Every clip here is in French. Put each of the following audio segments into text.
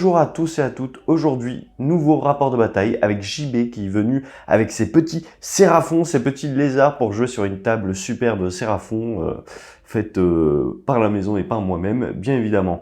Bonjour à tous et à toutes, aujourd'hui nouveau rapport de bataille avec JB qui est venu avec ses petits Séraphons, ses petits lézards pour jouer sur une table superbe Séraphon faite par la maison et par moi-même bien évidemment.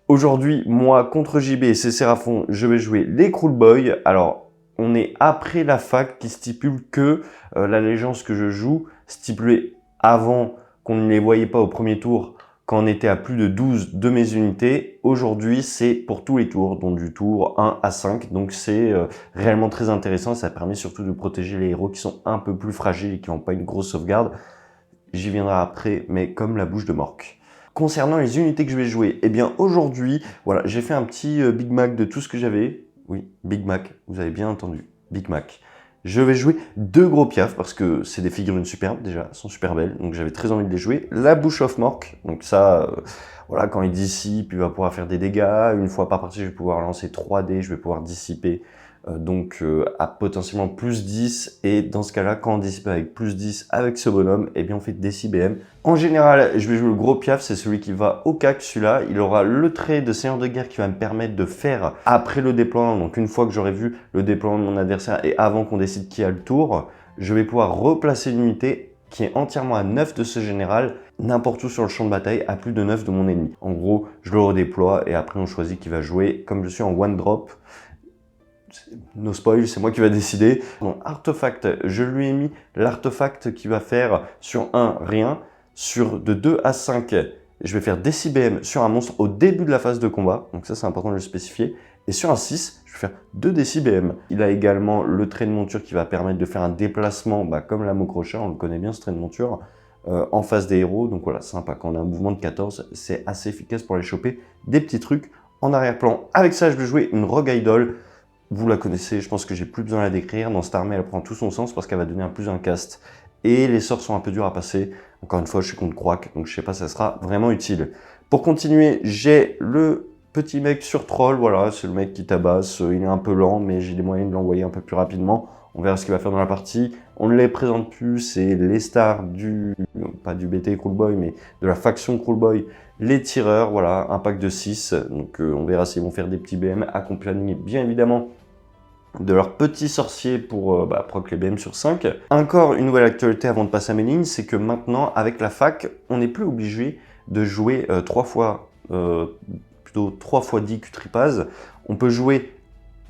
Aujourd'hui moi contre JB et ses Séraphons je vais jouer les Kruleboy. Alors on est après la fac qui stipule que l'allégeance que je joue stipulée avant qu'on ne les voyait pas au premier tour quand on était à plus de 12 de mes unités. Aujourd'hui, c'est pour tous les tours, donc du tour 1 à 5. Donc c'est réellement très intéressant. Ça permet surtout de protéger les héros qui sont un peu plus fragiles et qui n'ont pas une grosse sauvegarde. J'y viendrai après, mais comme la bouche de Mork. Concernant les unités que je vais jouer, eh bien aujourd'hui, voilà, j'ai fait un petit Big Mac de tout ce que j'avais. Oui, Big Mac, vous avez bien entendu, Big Mac. Je vais jouer deux gros piafs parce que c'est des figurines superbes déjà, elles sont super belles, donc j'avais très envie de les jouer. La bouche of Mork, donc ça, voilà, quand il dissipe, il va pouvoir faire des dégâts. Une fois par partie, je vais pouvoir lancer 3 dés, je vais pouvoir dissiper à potentiellement plus 10. Et dans ce cas-là, quand on dissipe avec plus 10 avec ce bonhomme, eh bien on fait des BM. En général, je vais jouer le gros piaf, c'est celui qui va au cac, celui-là. Il aura le trait de seigneur de guerre qui va me permettre de faire après le déploiement. Donc une fois que j'aurai vu le déploiement de mon adversaire et avant qu'on décide qui a le tour, je vais pouvoir replacer l'unité qui est entièrement à 9 de ce général, n'importe où sur le champ de bataille, à plus de 9 de mon ennemi. En gros, je le redéploie et après on choisit qui va jouer. Comme je suis en one drop, no spoil, c'est moi qui va décider. Dans artefact, je lui ai mis l'artefact qui va faire sur 1, rien. Sur de 2 à 5, je vais faire des 6 BM sur un monstre au début de la phase de combat. Donc ça, c'est important de le spécifier. Et sur un 6, je vais faire 2 des 6 BM. Il a également le trait de monture qui va permettre de faire un déplacement, comme la Mokrocha, on le connaît bien ce trait de monture, en face des héros. Donc voilà, sympa. Quand on a un mouvement de 14, c'est assez efficace pour aller choper des petits trucs en arrière-plan. Avec ça, je vais jouer une Rogue Idol. Vous la connaissez, je pense que j'ai plus besoin de la décrire. Dans cette armée, elle prend tout son sens parce qu'elle va donner un plus un cast. Et les sorts sont un peu durs à passer. Encore une fois, je suis contre Croak, donc je sais pas si ça sera vraiment utile. Pour continuer, j'ai le petit mec sur troll. Voilà, c'est le mec qui tabasse. Il est un peu lent, mais j'ai des moyens de l'envoyer un peu plus rapidement. On verra ce qu'il va faire dans la partie. On ne les présente plus, c'est les stars pas du BT Kruleboy, mais de la faction Kruleboy, les tireurs. Voilà, un pack de 6. Donc on verra s'ils vont faire des petits BM accompagnés, bien évidemment, de leurs petits sorciers pour proc les BM sur 5. Encore une nouvelle actualité avant de passer à mes lignes, c'est que maintenant, avec la fac, on n'est plus obligé de jouer 3 fois 10 Q-Tripaz. On peut jouer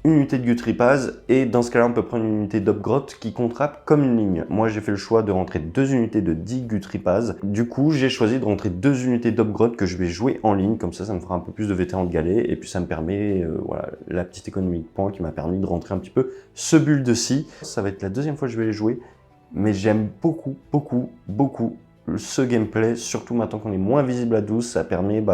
une unité de Gutripaz et dans ce cas-là, on peut prendre une unité d'Upgrot qui contrape comme une ligne. Moi, j'ai fait le choix de rentrer 2 unités de 10 Gutripaz. Du coup, j'ai choisi de rentrer 2 unités d'Upgrot que je vais jouer en ligne. Comme ça me fera un peu plus de vétérans de galets et puis ça me permet, voilà, la petite économie de points qui m'a permis de rentrer un petit peu ce build-ci. Ça va être la deuxième fois que je vais les jouer, mais j'aime beaucoup ce gameplay, surtout maintenant qu'on est moins visible à 12, ça permet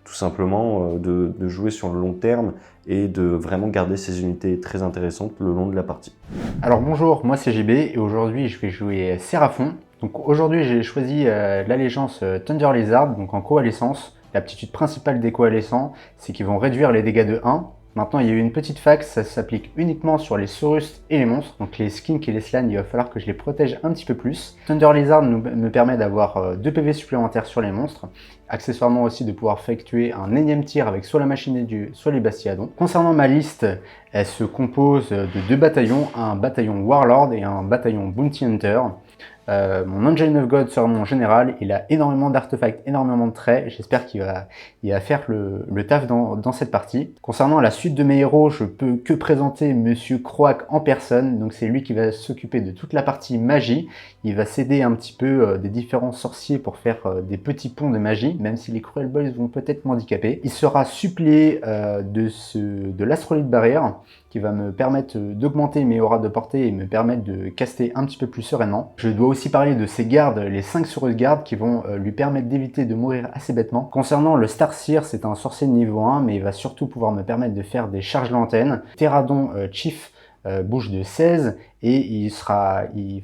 tout simplement de jouer sur le long terme et de vraiment garder ces unités très intéressantes le long de la partie. Alors bonjour, moi c'est JB et aujourd'hui je vais jouer Séraphon. Donc aujourd'hui j'ai choisi l'allégeance Thunder Lizard, donc en coalescence. L'aptitude principale des coalescents, c'est qu'ils vont réduire les dégâts de 1. Maintenant, il y a eu une petite fac, ça s'applique uniquement sur les Saurustes et les monstres. Donc les skinks et les slans, il va falloir que je les protège un petit peu plus. Thunder Lizard me permet d'avoir 2 PV supplémentaires sur les monstres. Accessoirement aussi de pouvoir effectuer un énième tir avec soit la machine et du, soit les bastiadons. Concernant ma liste, elle se compose de 2 bataillons, un bataillon Warlord et un bataillon Bounty Hunter. Mon Angel of God sera mon général, il a énormément d'artefacts, énormément de traits, j'espère qu'il va faire le taf dans cette partie. Concernant la suite de mes héros, je peux que présenter Monsieur Croak en personne, donc c'est lui qui va s'occuper de toute la partie magie. Il va s'aider un petit peu des différents sorciers pour faire des petits ponts de magie, même si les Cruel Boys vont peut-être m'handicaper. Il sera suppléé de l'Astrolite Barrière, qui va me permettre d'augmenter mes auras de portée et me permettre de caster un petit peu plus sereinement. Je dois aussi parler de ses gardes, les 5 Saurus gardes, qui vont lui permettre d'éviter de mourir assez bêtement. Concernant le Starseer, c'est un sorcier de niveau 1, mais il va surtout pouvoir me permettre de faire des charges lanternes. Terradon Chief bouge de 16 et il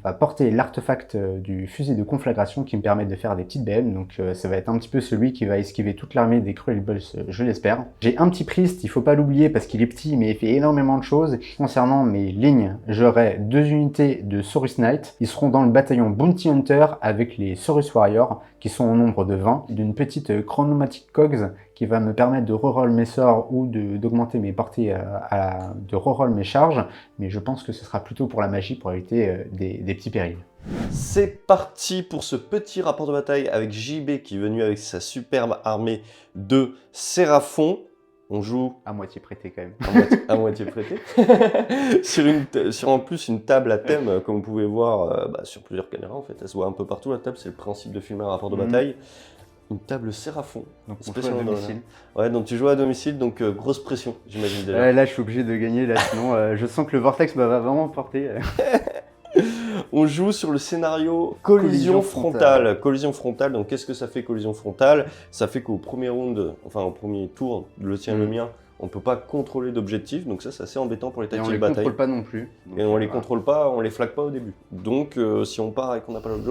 va porter l'artefact du fusil de conflagration qui me permet de faire des petites BM, donc ça va être un petit peu celui qui va esquiver toute l'armée des Cruel Boss, je l'espère. J'ai un petit priest, il faut pas l'oublier parce qu'il est petit mais il fait énormément de choses. Concernant mes lignes, j'aurai 2 unités de Saurus Knight, ils seront dans le bataillon Bounty Hunter avec les Saurus Warriors qui sont au nombre de 20, d'une petite Chronomatic Cogs qui va me permettre de reroll mes sorts ou d'augmenter mes portées, de reroll mes charges, mais je pense que ce sera plutôt pour la magie pour éviter des petits périls. C'est parti pour ce petit rapport de bataille avec JB qui est venu avec sa superbe armée de Séraphon. On joue à moitié prêté quand même. À moitié prêté. sur en plus une table à thème, comme vous pouvez voir sur plusieurs caméras en fait. Elle se voit un peu partout la table, c'est le principe de filmer un rapport de bataille. Une table Séraphon. Donc on joue à domicile. Ouais, donc tu joues à domicile, donc grosse pression, j'imagine déjà. Ouais, là je suis obligé de gagner, là sinon je sens que le Vortex va vraiment porter. On joue sur le scénario collision frontale. Collision frontale, donc qu'est-ce que ça fait collision frontale? Ça fait qu'au premier round, enfin au premier tour, le tien et le mien, on ne peut pas contrôler d'objectifs, donc ça c'est assez embêtant pour les tactiques de bataille. Et on les contrôle pas non plus. Et on les contrôle pas, on les flague pas au début. Donc si on part et qu'on n'a pas l'objet,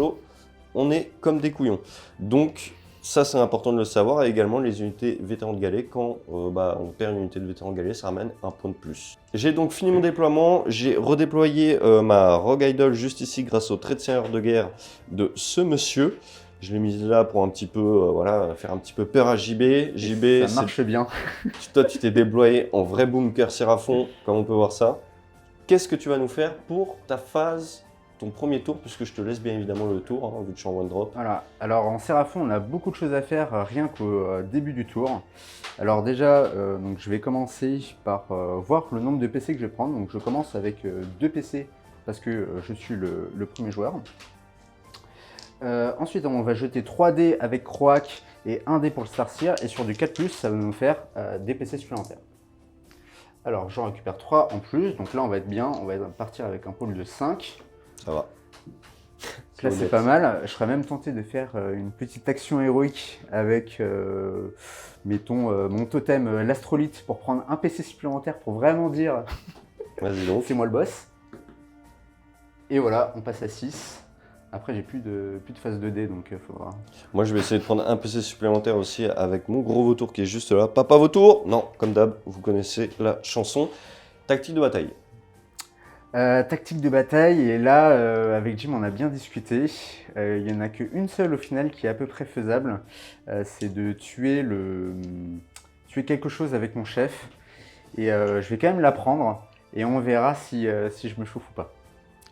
on est comme des couillons. Donc ça c'est important de le savoir, et également les unités vétérans de galets, quand on perd une unité de vétérans de galets, ça ramène un point de plus. J'ai donc fini mon déploiement, j'ai redéployé ma Rogue Idol juste ici grâce au trait de seigneur de guerre de ce monsieur. Je l'ai mise là pour un petit peu, voilà, faire un petit peu peur à JB. JB, ça marche bien. Toi tu t'es déployé en vrai bunker Séraphon, comme on peut voir ça. Qu'est-ce que tu vas nous faire pour ta phase, ton premier tour, puisque je te laisse bien évidemment le tour, hein, vu que je suis en one drop. Voilà, alors en Séraphon, on a beaucoup de choses à faire rien qu'au début du tour. Alors déjà, donc je vais commencer par voir le nombre de PC que je vais prendre. Donc je commence avec 2 PC parce que je suis le premier joueur. Ensuite, on va jeter 3 dés avec Croak et 1 dé pour le Starseer. Et sur du 4+, ça va nous faire des PC supplémentaires. Alors j'en récupère 3 en plus, donc là on va être bien, on va partir avec un pôle de 5. Ça va. Là c'est pas mal, je serais même tenté de faire une petite action héroïque avec, mettons, mon totem, l'astrolite, pour prendre un PC supplémentaire pour vraiment dire vas-y donc. C'est moi le boss. Et voilà, on passe à 6. Après j'ai plus de phase 2D donc il faudra... Moi je vais essayer de prendre un PC supplémentaire aussi avec mon gros vautour qui est juste là. Papa vautour! Non, comme d'hab, vous connaissez la chanson. Tactique de bataille. Tactique de bataille, et là avec Jim on a bien discuté. Il n'y en a qu'une seule au final qui est à peu près faisable. C'est de tuer quelque chose avec mon chef. Et je vais quand même la prendre et on verra si je me chauffe ou pas.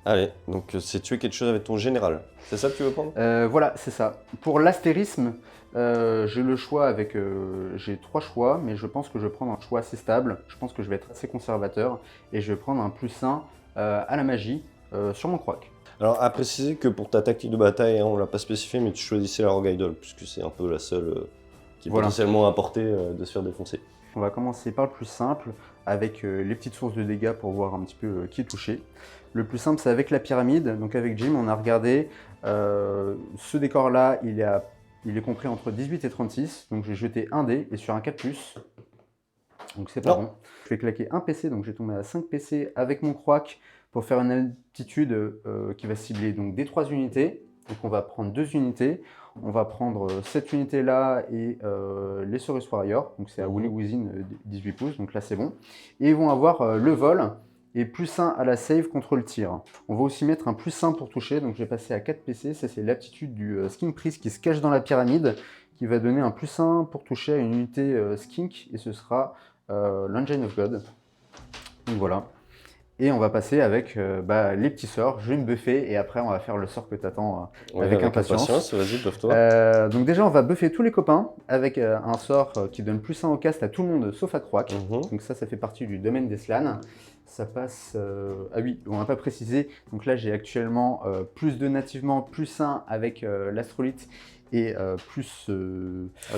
Allez, donc c'est tuer quelque chose avec ton général. C'est ça que tu veux prendre? Voilà, c'est ça. Pour l'astérisme, j'ai le choix avec... j'ai 3 choix, mais je pense que je vais prendre un choix assez stable. Je pense que je vais être assez conservateur et je vais prendre un +1 à la magie sur mon croc. Alors à préciser que pour ta tactique de bataille, hein, on l'a pas spécifié, mais tu choisissais la Rogue Idol, puisque c'est un peu la seule qui est potentiellement à portée de se faire défoncer. On va commencer par le plus simple, avec les petites sources de dégâts pour voir un petit peu qui est touché. Le plus simple, c'est avec la pyramide. Donc avec Jim, on a regardé ce décor-là, il est compris entre 18 et 36. Donc j'ai jeté un dé et sur un 4+. Donc c'est pas bon. Je vais claquer un PC, donc j'ai tombé à 5 PC avec mon croc pour faire une altitude qui va cibler donc des 3 unités. Donc on va prendre 2 unités. On va prendre cette unité là et les Saurus Warriors. Donc c'est à Woolly Within 18 pouces, donc là c'est bon. Et ils vont avoir le vol et +1 à la save contre le tir. On va aussi mettre un +1 pour toucher, donc je vais passer à 4 PC. Ça c'est l'aptitude du Skink Priest qui se cache dans la pyramide, qui va donner un +1 pour toucher à une unité Skink, et ce sera l'Engine of God. Donc voilà. Et on va passer avec les petits sorts. Je vais me buffer et après on va faire le sort que tu attends avec impatience. Vas-y, buff-toi. Donc déjà on va buffer tous les copains avec un sort qui donne +1 au cast à tout le monde sauf à Croak. Donc ça fait partie du domaine des Slans. Ça passe... Ah oui, on n'a pas précisé. Donc là j'ai actuellement +2 nativement, +1 avec l'astrolite et tu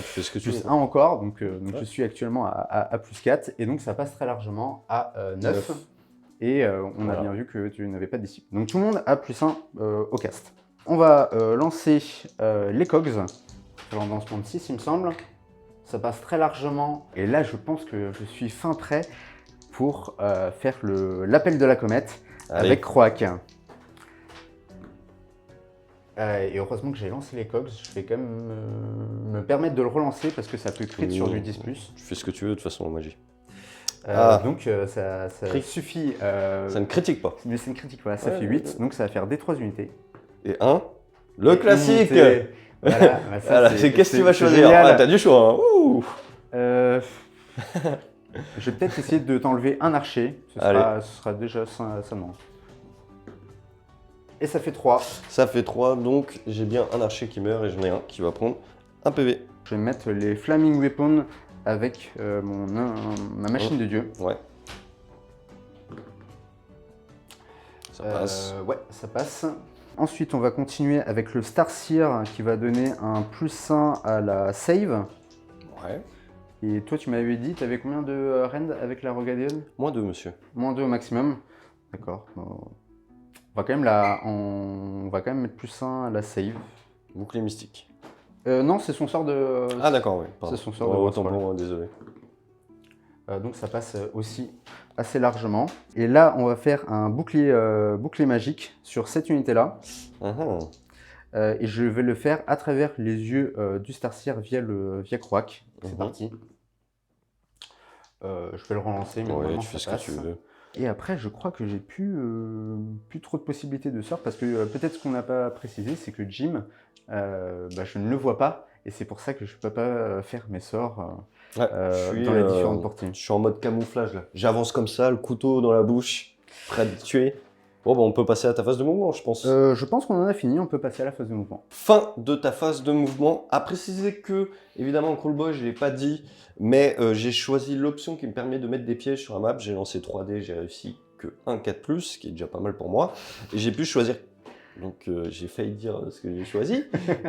fais ce que tu veux. +1 encore. Donc je suis actuellement à +4 et donc ça passe très largement à 9. Et on a bien vu que tu n'avais pas de disciple. Donc tout le monde a +1 au cast. On va lancer les cogs sur un lancement de 6 il me semble. Ça passe très largement. Et là je pense que je suis fin prêt pour faire l'appel de la comète Allez. avec Croac. Et heureusement que j'ai lancé les cogs, je vais quand même me permettre de le relancer parce que ça peut crit sur du 10+. Tu fais ce que tu veux de toute façon en magie. Donc ça suffit. Ça ne critique pas. Mais c'est une critique, voilà, ça fait 8, donc ça va faire des 3 unités. Et 1, le classique. Unité. Voilà, bah ça, Voilà, c'est qu'est-ce que tu vas choisir? génial. Ah, t'as du choix. Hein. Ouh. Je vais peut-être essayer de t'enlever un archer. Ce sera déjà ça non. Et ça fait 3. Ça fait 3, donc j'ai bien un archer qui meurt et j'en ai un qui va prendre un PV. Je vais mettre les Flaming Weapons avec ma machine de dieu. Ouais. Ça passe. Ouais, ça passe. Ensuite, on va continuer avec le Starseer qui va donner un +1 à la save. Ouais. Et toi, tu m'avais dit, tu avais combien de rend avec la Rogadion? -2, monsieur. -2 au maximum. D'accord. Bon. On va quand même mettre +1 à la save. Bouclier mystique. Non, c'est son sort de... Ah d'accord, oui. C'est son sort de autant grosse pour moi, désolé. donc ça passe aussi assez largement. Et là, on va faire un bouclier magique sur cette unité-là. Et je vais le faire à travers les yeux du Starseer via Croac. C'est parti. Je vais le relancer, mais ouais, normalement, tu fais ce ça passe. que tu veux. Et après, je crois que j'ai plus trop de possibilités de sorts parce que peut-être ce qu'on n'a pas précisé, c'est que Jim, je ne le vois pas et c'est pour ça que je ne peux pas faire mes sorts Ouais, dans les différentes portées. Je suis en mode camouflage là. J'avance comme ça, le couteau dans la bouche, prêt à te tuer. Bon, bah, on peut passer à ta phase de mouvement, je pense. Je pense qu'on en a fini, on peut passer à la phase de mouvement. Fin de ta phase de mouvement. À préciser que, évidemment, en Crawlboy, je ne l'ai pas dit, mais j'ai choisi l'option qui me permet de mettre des pièges sur la map. J'ai lancé 3D, j'ai réussi que 1 4+, ce qui est déjà pas mal pour moi. Et j'ai pu choisir. Donc j'ai failli dire ce que j'ai choisi.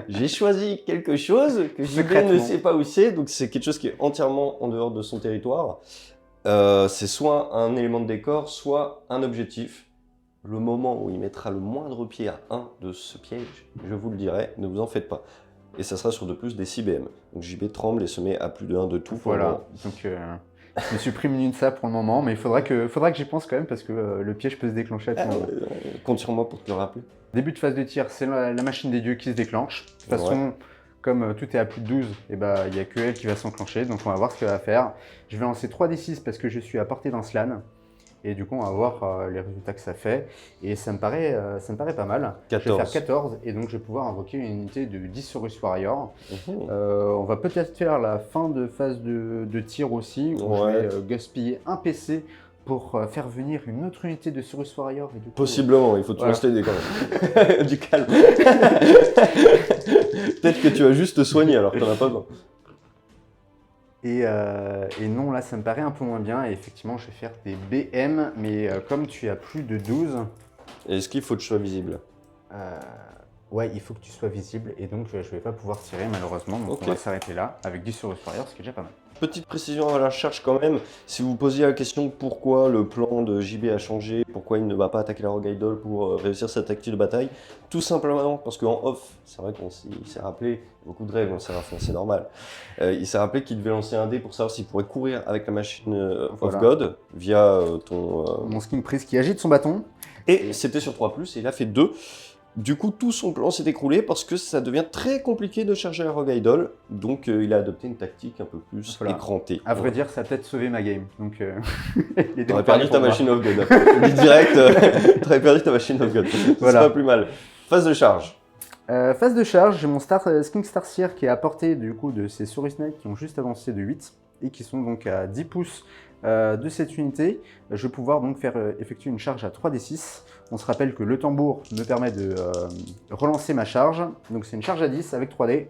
J'ai choisi quelque chose que JB ne sait pas où c'est. Donc c'est quelque chose qui est entièrement en dehors de son territoire. C'est soit un élément de décor, soit un objectif. Le moment où il mettra le moindre pied à 1 de ce piège, je vous le dirai, ne vous en faites pas. Et ça sera sur de plus des 6 BM. Donc JB tremble et se met à plus de 1 de tout. Voilà, donc je me suis prévenu de ça pour le moment, mais il faudra que j'y pense quand même parce que le piège peut se déclencher à tout moment. Compte sur moi pour te le rappeler. Début de phase de tir, c'est la machine des dieux qui se déclenche. De toute façon, comme tout est à plus de 12, il n'y a que elle qui va s'enclencher, donc on va voir ce qu'elle va faire. Je vais lancer 3d6 parce que je suis à portée d'un slan. Et du coup, on va voir les résultats que ça fait. Et ça me paraît pas mal. 14. Je vais faire 14 et donc je vais pouvoir invoquer une unité de 10 Saurus Warrior. On va peut-être faire la fin de phase de tir aussi, où je vais gaspiller un PC pour faire venir une autre unité de Saurus Warrior. Et du coup, possiblement, il faut toujours se l'aider quand même. Du calme. Peut-être que tu vas juste te soigner alors que tu n'en as pas besoin. Et non, là, ça me paraît un peu moins bien. Et effectivement, je vais faire des BM, mais comme tu as plus de 12... Est-ce qu'il faut que je sois visible? Ouais, il faut que tu sois visible. Et donc, je ne vais pas pouvoir tirer, malheureusement. Donc, on va s'arrêter là, avec 10 sur Warrior, ce qui est déjà pas mal. Petite précision à la charge quand même. Si vous posiez la question pourquoi le plan de JB a changé, pourquoi il ne va pas attaquer la Rogue Idol pour réussir sa tactique de bataille, tout simplement parce qu'en off, c'est vrai qu'on s'est rappelé, beaucoup de rêves, c'est normal. Il s'est rappelé qu'il devait lancer un dé pour savoir s'il pourrait courir avec la machine of God via mon Skin Priest qui agite son bâton. Et c'était sur 3+, et il a fait 2. Du coup, tout son plan s'est écroulé parce que ça devient très compliqué de charger la Rogue Idol. Donc, il a adopté une tactique un peu plus écrantée. À vrai dire, ça a peut-être sauvé ma game. Donc, t'aurais perdu ta machine of God. Direct, t'aurais perdu ta machine of God. Voilà. C'est pas plus mal. Phase de charge. Phase de charge, j'ai mon Skin Starseer qui est à portée du coup de ces Saurus Knights qui ont juste avancé de 8 et qui sont donc à 10 pouces de cette unité. Je vais pouvoir donc faire effectuer une charge à 3d6. On se rappelle que le tambour me permet de relancer ma charge. Donc c'est une charge à 10 avec 3d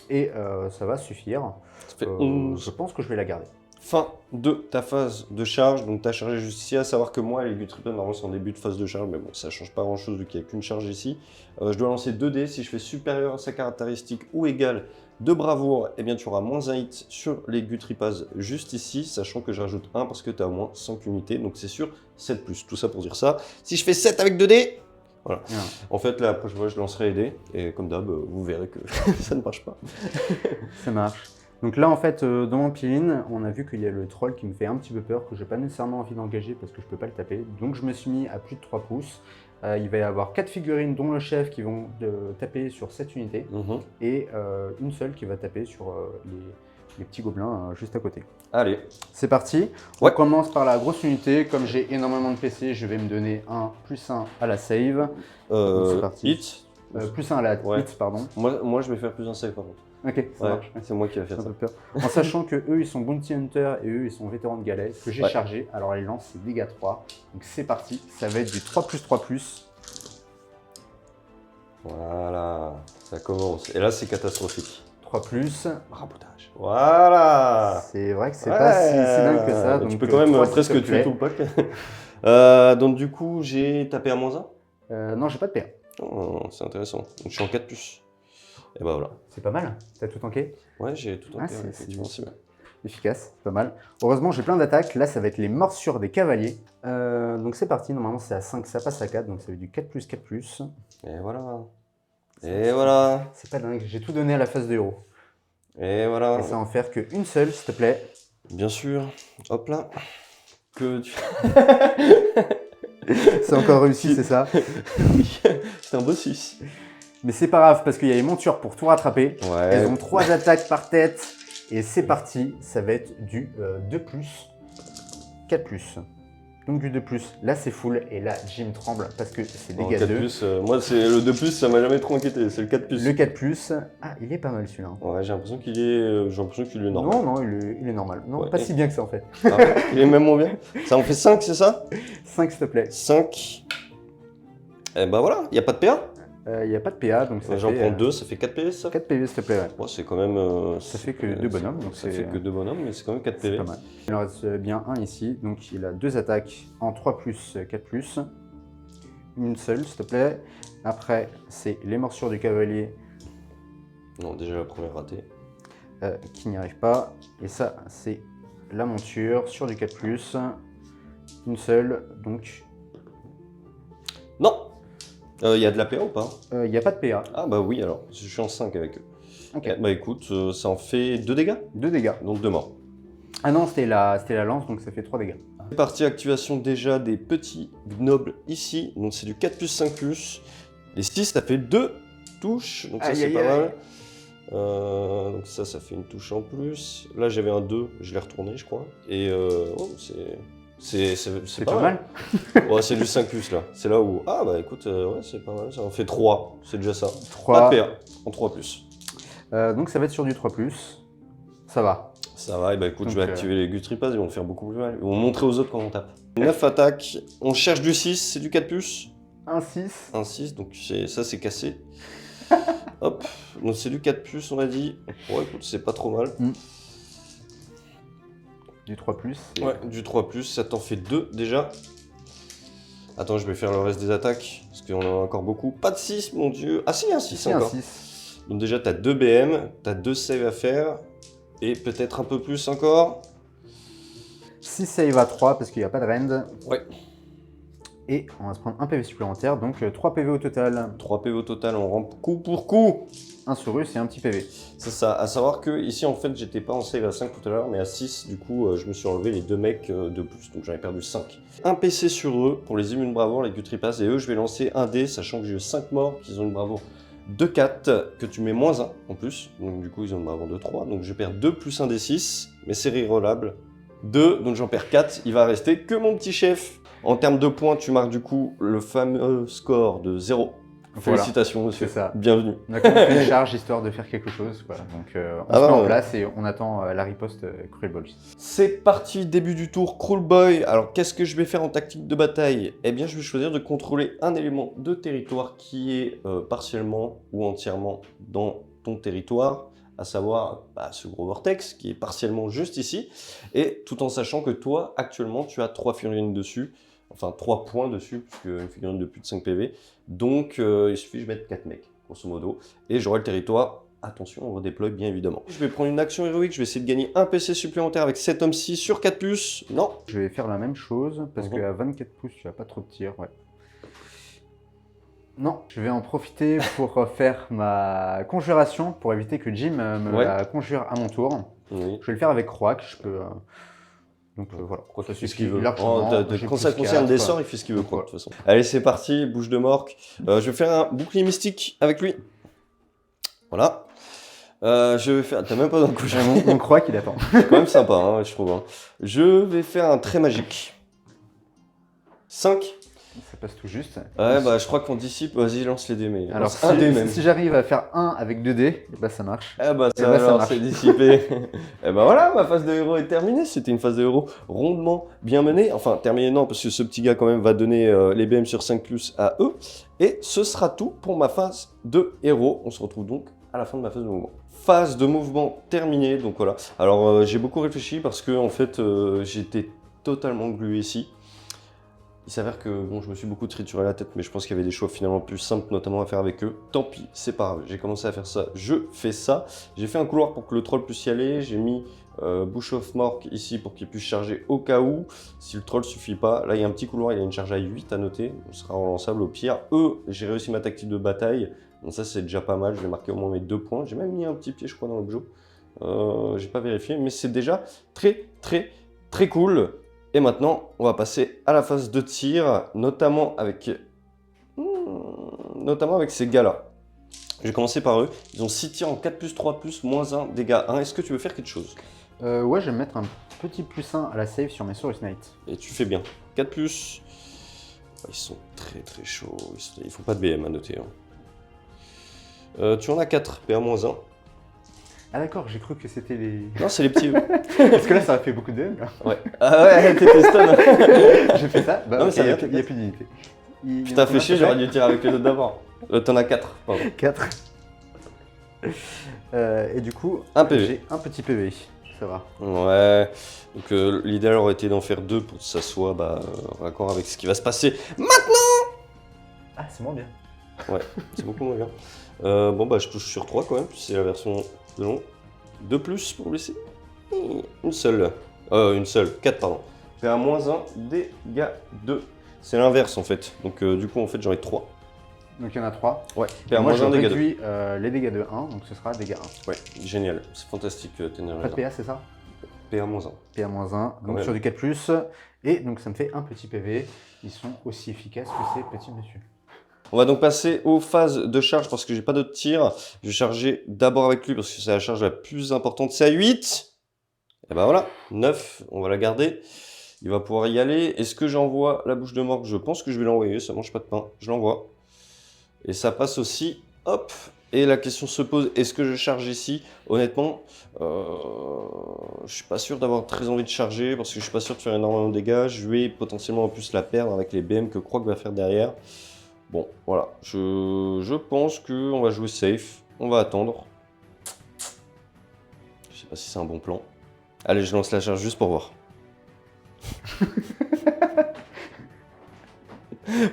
et ça va suffire. Ça fait 11. Je pense que je vais la garder. Fin de ta phase de charge, donc tu as chargé juste ici, à savoir que moi et les Gutrippers normalement c'est en début de phase de charge, mais bon ça change pas grand chose vu qu'il n'y a qu'une charge ici. Je dois lancer 2 dés, si je fais supérieur à sa caractéristique ou égal de bravoure, eh bien tu auras moins un hit sur les Gutrippers juste ici, sachant que je rajoute 1 parce que tu as au moins 5 unités, donc c'est sur 7+, tout ça pour dire ça. Si je fais 7 avec 2 dés, voilà. En fait la prochaine fois je lancerai les dés, et comme d'hab, vous verrez que ça ne marche pas. Ça marche. Donc là, en fait, dans mon pile-in, on a vu qu'il y a le troll qui me fait un petit peu peur, que j'ai pas nécessairement envie d'engager parce que je peux pas le taper. Donc je me suis mis à plus de 3 pouces. Il va y avoir 4 figurines, dont le chef, qui vont taper sur cette unité. Et une seule qui va taper sur les petits gobelins juste à côté. Allez. C'est parti. Ouais. On commence par la grosse unité. Comme j'ai énormément de PC, je vais me donner un +1 à la save. C'est parti. Hit. +1 à la hit, pardon. Moi, je vais faire plus un save par contre. Ok, ça marche. C'est moi qui vais faire ça. Un peu peur. En sachant que eux, ils sont Bounty Hunter et eux, ils sont vétérans de galets, que j'ai chargé. Alors les lances, c'est dégâts 3. Donc c'est parti. Ça va être du 3+3+. Voilà, ça commence. Et là, c'est catastrophique. 3+. Rabotage. Voilà. C'est vrai que c'est pas si dingue que ça. Donc tu peux quand même 3, presque tuer tout le pack. Donc du coup, j'ai tapé à -1. Non, j'ai pas de PA. Oh, c'est intéressant. Donc je suis en 4+. Et bah voilà. C'est pas mal. T'as tout tanké? Ouais, j'ai tout tanké. C'est bien. Efficace, pas mal. Heureusement, j'ai plein d'attaques. Là, ça va être les morsures des cavaliers. Donc c'est parti. Normalement, c'est à 5, ça passe à 4. Donc ça va être du 4+4+. Et voilà. Et voilà. C'est pas dingue. J'ai tout donné à la phase de héros. Et voilà. Et ça va en faire qu'une seule, s'il te plaît. Bien sûr. Hop là. Que tu... C'est encore réussi, c'est ça? Oui, c'est un beau 6. Mais c'est pas grave parce qu'il y a les montures pour tout rattraper. Ouais. Elles ont 3 attaques par tête. Et c'est parti, ça va être du 2+, 4+. Donc du 2+, là c'est full et là Jim tremble parce que c'est dégâts 2. Moi c'est le 2+, ça m'a jamais trop inquiété, c'est le 4+. Le 4+, ah il est pas mal celui-là. Ouais, j'ai l'impression qu'il est normal. Non, il est normal. Non, ouais, pas si bien que ça en fait. Ah, il est même moins bien. Ça en fait 5, c'est ça? 5 s'il te plaît. 5. Et bah voilà, il n'y a pas de PA. Il n'y a pas de PA, donc ça J'en prends 2, ça fait 4 PV, ça? 4 PV, s'il te plaît, ouais. Bon, c'est quand même... ça fait que 2 bonhommes. Donc ça fait que 2 bonhommes, mais c'est quand même 4 PV. C'est pas mal. Il en reste bien un ici, donc il a 2 attaques en 3+, 4+. Une seule, s'il te plaît. Après, c'est les morsures du cavalier. Non, déjà la première ratée. Qui n'y arrive pas. Et ça, c'est la monture sur du 4+. Une seule, donc... Non. Il y a de la PA ou pas? Il n'y a pas de PA. Ah bah oui, alors, je suis en 5 avec eux. Ok. Bah écoute, ça en fait 2 dégâts? 2 dégâts. Donc 2 morts. Ah non, c'était la lance, donc ça fait 3 dégâts. C'est parti, activation déjà des petits gnobles ici. Donc c'est du 4+, 5+. Les 6, ça fait 2 touches, donc ça c'est pas mal. Donc ça fait une touche en plus. Là j'avais un 2, je l'ai retourné je crois. Et oh, c'est pas mal. Ouais, c'est du 5+, là. C'est là où... Ah bah écoute, ouais c'est pas mal, ça en fait 3, c'est déjà ça. 3. Pas de PA, en 3+. Donc ça va être sur du 3+. Ça va. Ça va, et bah écoute, donc, je vais activer les Gutripas, ils vont faire beaucoup plus mal. Ils vont montrer aux autres quand on tape. 9 attaques, on cherche du 6, c'est du 4+. Un 6. Un 6, donc ça c'est cassé. Hop, donc c'est du 4+, on a dit. Ouais, écoute, c'est pas trop mal. Du 3+. Ouais, du 3+, ça t'en fait 2 déjà. Attends, je vais faire le reste des attaques, parce qu'on en a encore beaucoup. Pas de 6, mon dieu. Ah si, un 6 encore. Un 6. Donc déjà, t'as 2 BM, t'as 2 saves à faire. Et peut-être un peu plus encore. 6 save à 3 parce qu'il n'y a pas de rend. Ouais. Et on va se prendre un PV supplémentaire, donc 3 PV au total. 3 PV au total, on rampe coup pour coup. Un sur eux, c'est un petit PV. C'est ça, à savoir que ici en fait j'étais pas en save à 5 tout à l'heure, mais à 6, du coup je me suis enlevé les 2 mecs de plus, donc j'en ai perdu 5. Un PC sur eux pour les immunes bravoure, les Gutripas, et eux je vais lancer un dé, sachant que j'ai eu 5 morts, qu'ils ont une bravoure de 4, que tu mets moins 1 en plus, donc du coup ils ont une bravoure de 3, donc je perds 2 plus 1 des 6, mais c'est rerollable. 2, donc j'en perds 4, il va rester que mon petit chef. En termes de points, tu marques du coup le fameux score de 0. Voilà. Félicitations monsieur, c'est ça. Bienvenue. On a compris une charge histoire de faire quelque chose. Voilà. Donc on se met en place et on attend la riposte Cruel Boys. C'est parti, début du tour, Cruel Boy. Alors qu'est-ce que je vais faire en tactique de bataille? Eh bien je vais choisir de contrôler un élément de territoire qui est partiellement ou entièrement dans ton territoire, à savoir ce gros vortex qui est partiellement juste ici, et tout en sachant que toi actuellement tu as 3 figurines dessus, enfin 3 points dessus, puisque une figurine de plus de 5 PV, donc il suffit que je mette 4 mecs, grosso modo, et j'aurai le territoire. Attention, on redéploie bien évidemment. Je vais prendre une action héroïque, je vais essayer de gagner un PC supplémentaire avec 7 hommes 6 sur 4+. Non. Je vais faire la même chose, parce qu'à 24 pouces, tu n'as pas trop de tir, ouais. Non, je vais en profiter pour faire ma conjuration pour éviter que Jim me la conjure à mon tour. Oui. Je vais le faire avec Croak, je peux... Donc voilà, Quoi qu'il ça fait ce suffit qu'il veut. largement. J'ai Quand plus ça concerne 4, des sorts, il fait ce qu'il veut, donc quoi, de voilà. toute façon. Allez, c'est parti, bouche de morque. Je vais faire un bouclier mystique avec lui. Voilà. Je vais faire... T'as même pas d'encouche. Mon Croak, il attend. C'est quand même sympa, hein, je trouve. Hein. Je vais faire un trait magique. 5. Ça passe tout juste. Ouais, bah je crois qu'on dissipe. Vas-y, lance les dés, mais... Alors, lance un dé même. si j'arrive à faire 1 avec 2 dés, bah ça marche. Eh bah Eh ça, bah, ça alors, marche. c'est dissipé. Et bah voilà, ma phase de héros est terminée. C'était une phase de héros rondement bien menée. Enfin, terminée non, parce que ce petit gars quand même va donner les BM sur 5+ à eux. Et ce sera tout pour ma phase de héros. On se retrouve donc à la fin de ma phase de mouvement. Phase de mouvement terminée, donc voilà. Alors j'ai beaucoup réfléchi parce que en fait j'étais totalement glué ici. Il s'avère que bon, je me suis beaucoup trituré la tête, mais je pense qu'il y avait des choix finalement plus simples, notamment à faire avec eux. Tant pis, c'est pas grave. J'ai commencé à faire ça, je fais ça. J'ai fait un couloir pour que le troll puisse y aller. J'ai mis Bush of Mork ici pour qu'il puisse charger au cas où. Si le troll suffit pas, là il y a un petit couloir, il y a une charge à 8 à noter. On sera relançable au pire. Eux, j'ai réussi ma tactique de bataille. Donc ça c'est déjà pas mal. Je vais marquer au moins mes 2 points. J'ai même mis un petit pied, je crois, dans l'objet. J'ai pas vérifié, mais c'est déjà très cool. Et maintenant, on va passer à la phase de tir, notamment avec ces gars-là. Je vais commencer par eux. Ils ont 6 tirs en 4+, 3+, -1, dégâts 1. Est-ce que tu veux faire quelque chose? Ouais, je vais mettre un petit +1 à la save sur mes Saurus Knight. Et tu fais bien. 4+. Ils sont très chauds. Ils font pas de BM à noter. Hein. Tu en as 4, PA-1. Ah d'accord, j'ai cru que c'était les... Non, c'est les petits. Parce que là, ça a fait beaucoup de dégâts. Ouais. Ah ouais, t'étais stun. J'ai fait ça, bah Non, mais ok, ça il va, n'y a plus d'unité. Putain, fait chier, j'aurais dû tirer avec les autres d'avant. T'en as 4, pardon. 4. Et du coup, Un PV. j'ai un petit PV, ça va. Ouais, donc l'idéal aurait été d'en faire 2 pour que ça soit raccord avec ce qui va se passer maintenant. Ah, c'est moins bien. Ouais, c'est beaucoup moins bien. Bon bah je touche sur 3 quand même, c'est la version de long. 2+ pour blesser. Une seule, 4 pardon. PA-1, dégâts 2. C'est l'inverse en fait, donc du coup en fait j'en ai 3. Donc il y en a 3. Ouais, Moi je PA-1, dégâts 2. réduis les dégâts de 1, donc ce sera dégâts 1. Ouais, génial, c'est fantastique Ténéré. Pas de PA, c'est ça? PA-1. PA-1, donc Ouais. sur du 4+, et donc ça me fait un petit PV. Ils sont aussi efficaces que ces petits messieurs. On va donc passer aux phases de charge parce que j'ai pas d'autres tirs. Je vais charger d'abord avec lui parce que c'est la charge la plus importante. C'est à 8. Et ben voilà, 9, on va la garder. Il va pouvoir y aller. Est-ce que j'envoie la bouche de morgue? Je pense que je vais l'envoyer, ça mange pas de pain. Je l'envoie. Et ça passe aussi. Hop. Et la question se pose, est-ce que je charge ici? Honnêtement, je suis pas sûr d'avoir très envie de charger parce que je suis pas sûr de faire énormément de dégâts. Je vais potentiellement en plus la perdre avec les BM que Croc va faire derrière. Bon, voilà, je pense qu'on va jouer safe, on va attendre. Je sais pas si c'est un bon plan. Allez, je lance la charge juste pour voir.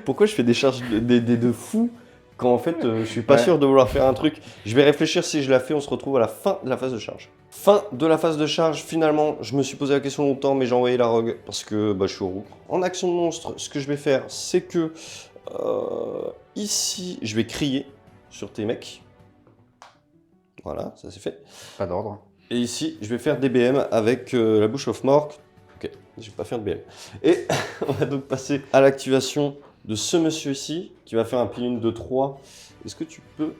Pourquoi je fais des charges de fou quand en fait je suis pas sûr de vouloir faire un truc? Je vais réfléchir si je la fais, on se retrouve à la fin de la phase de charge. Fin de la phase de charge, finalement, je me suis posé la question longtemps, mais j'ai envoyé la rogue parce que je suis au roux. En action de monstre, ce que je vais faire, c'est que ici, je vais crier sur tes mecs. Voilà, ça c'est fait. Pas d'ordre. Et ici, je vais faire des BM avec la Bush of Mork. Ok, je vais pas faire de BM. Et on va donc passer à l'activation de ce monsieur ici, qui va faire un pile 2, 3. Est-ce que tu peux,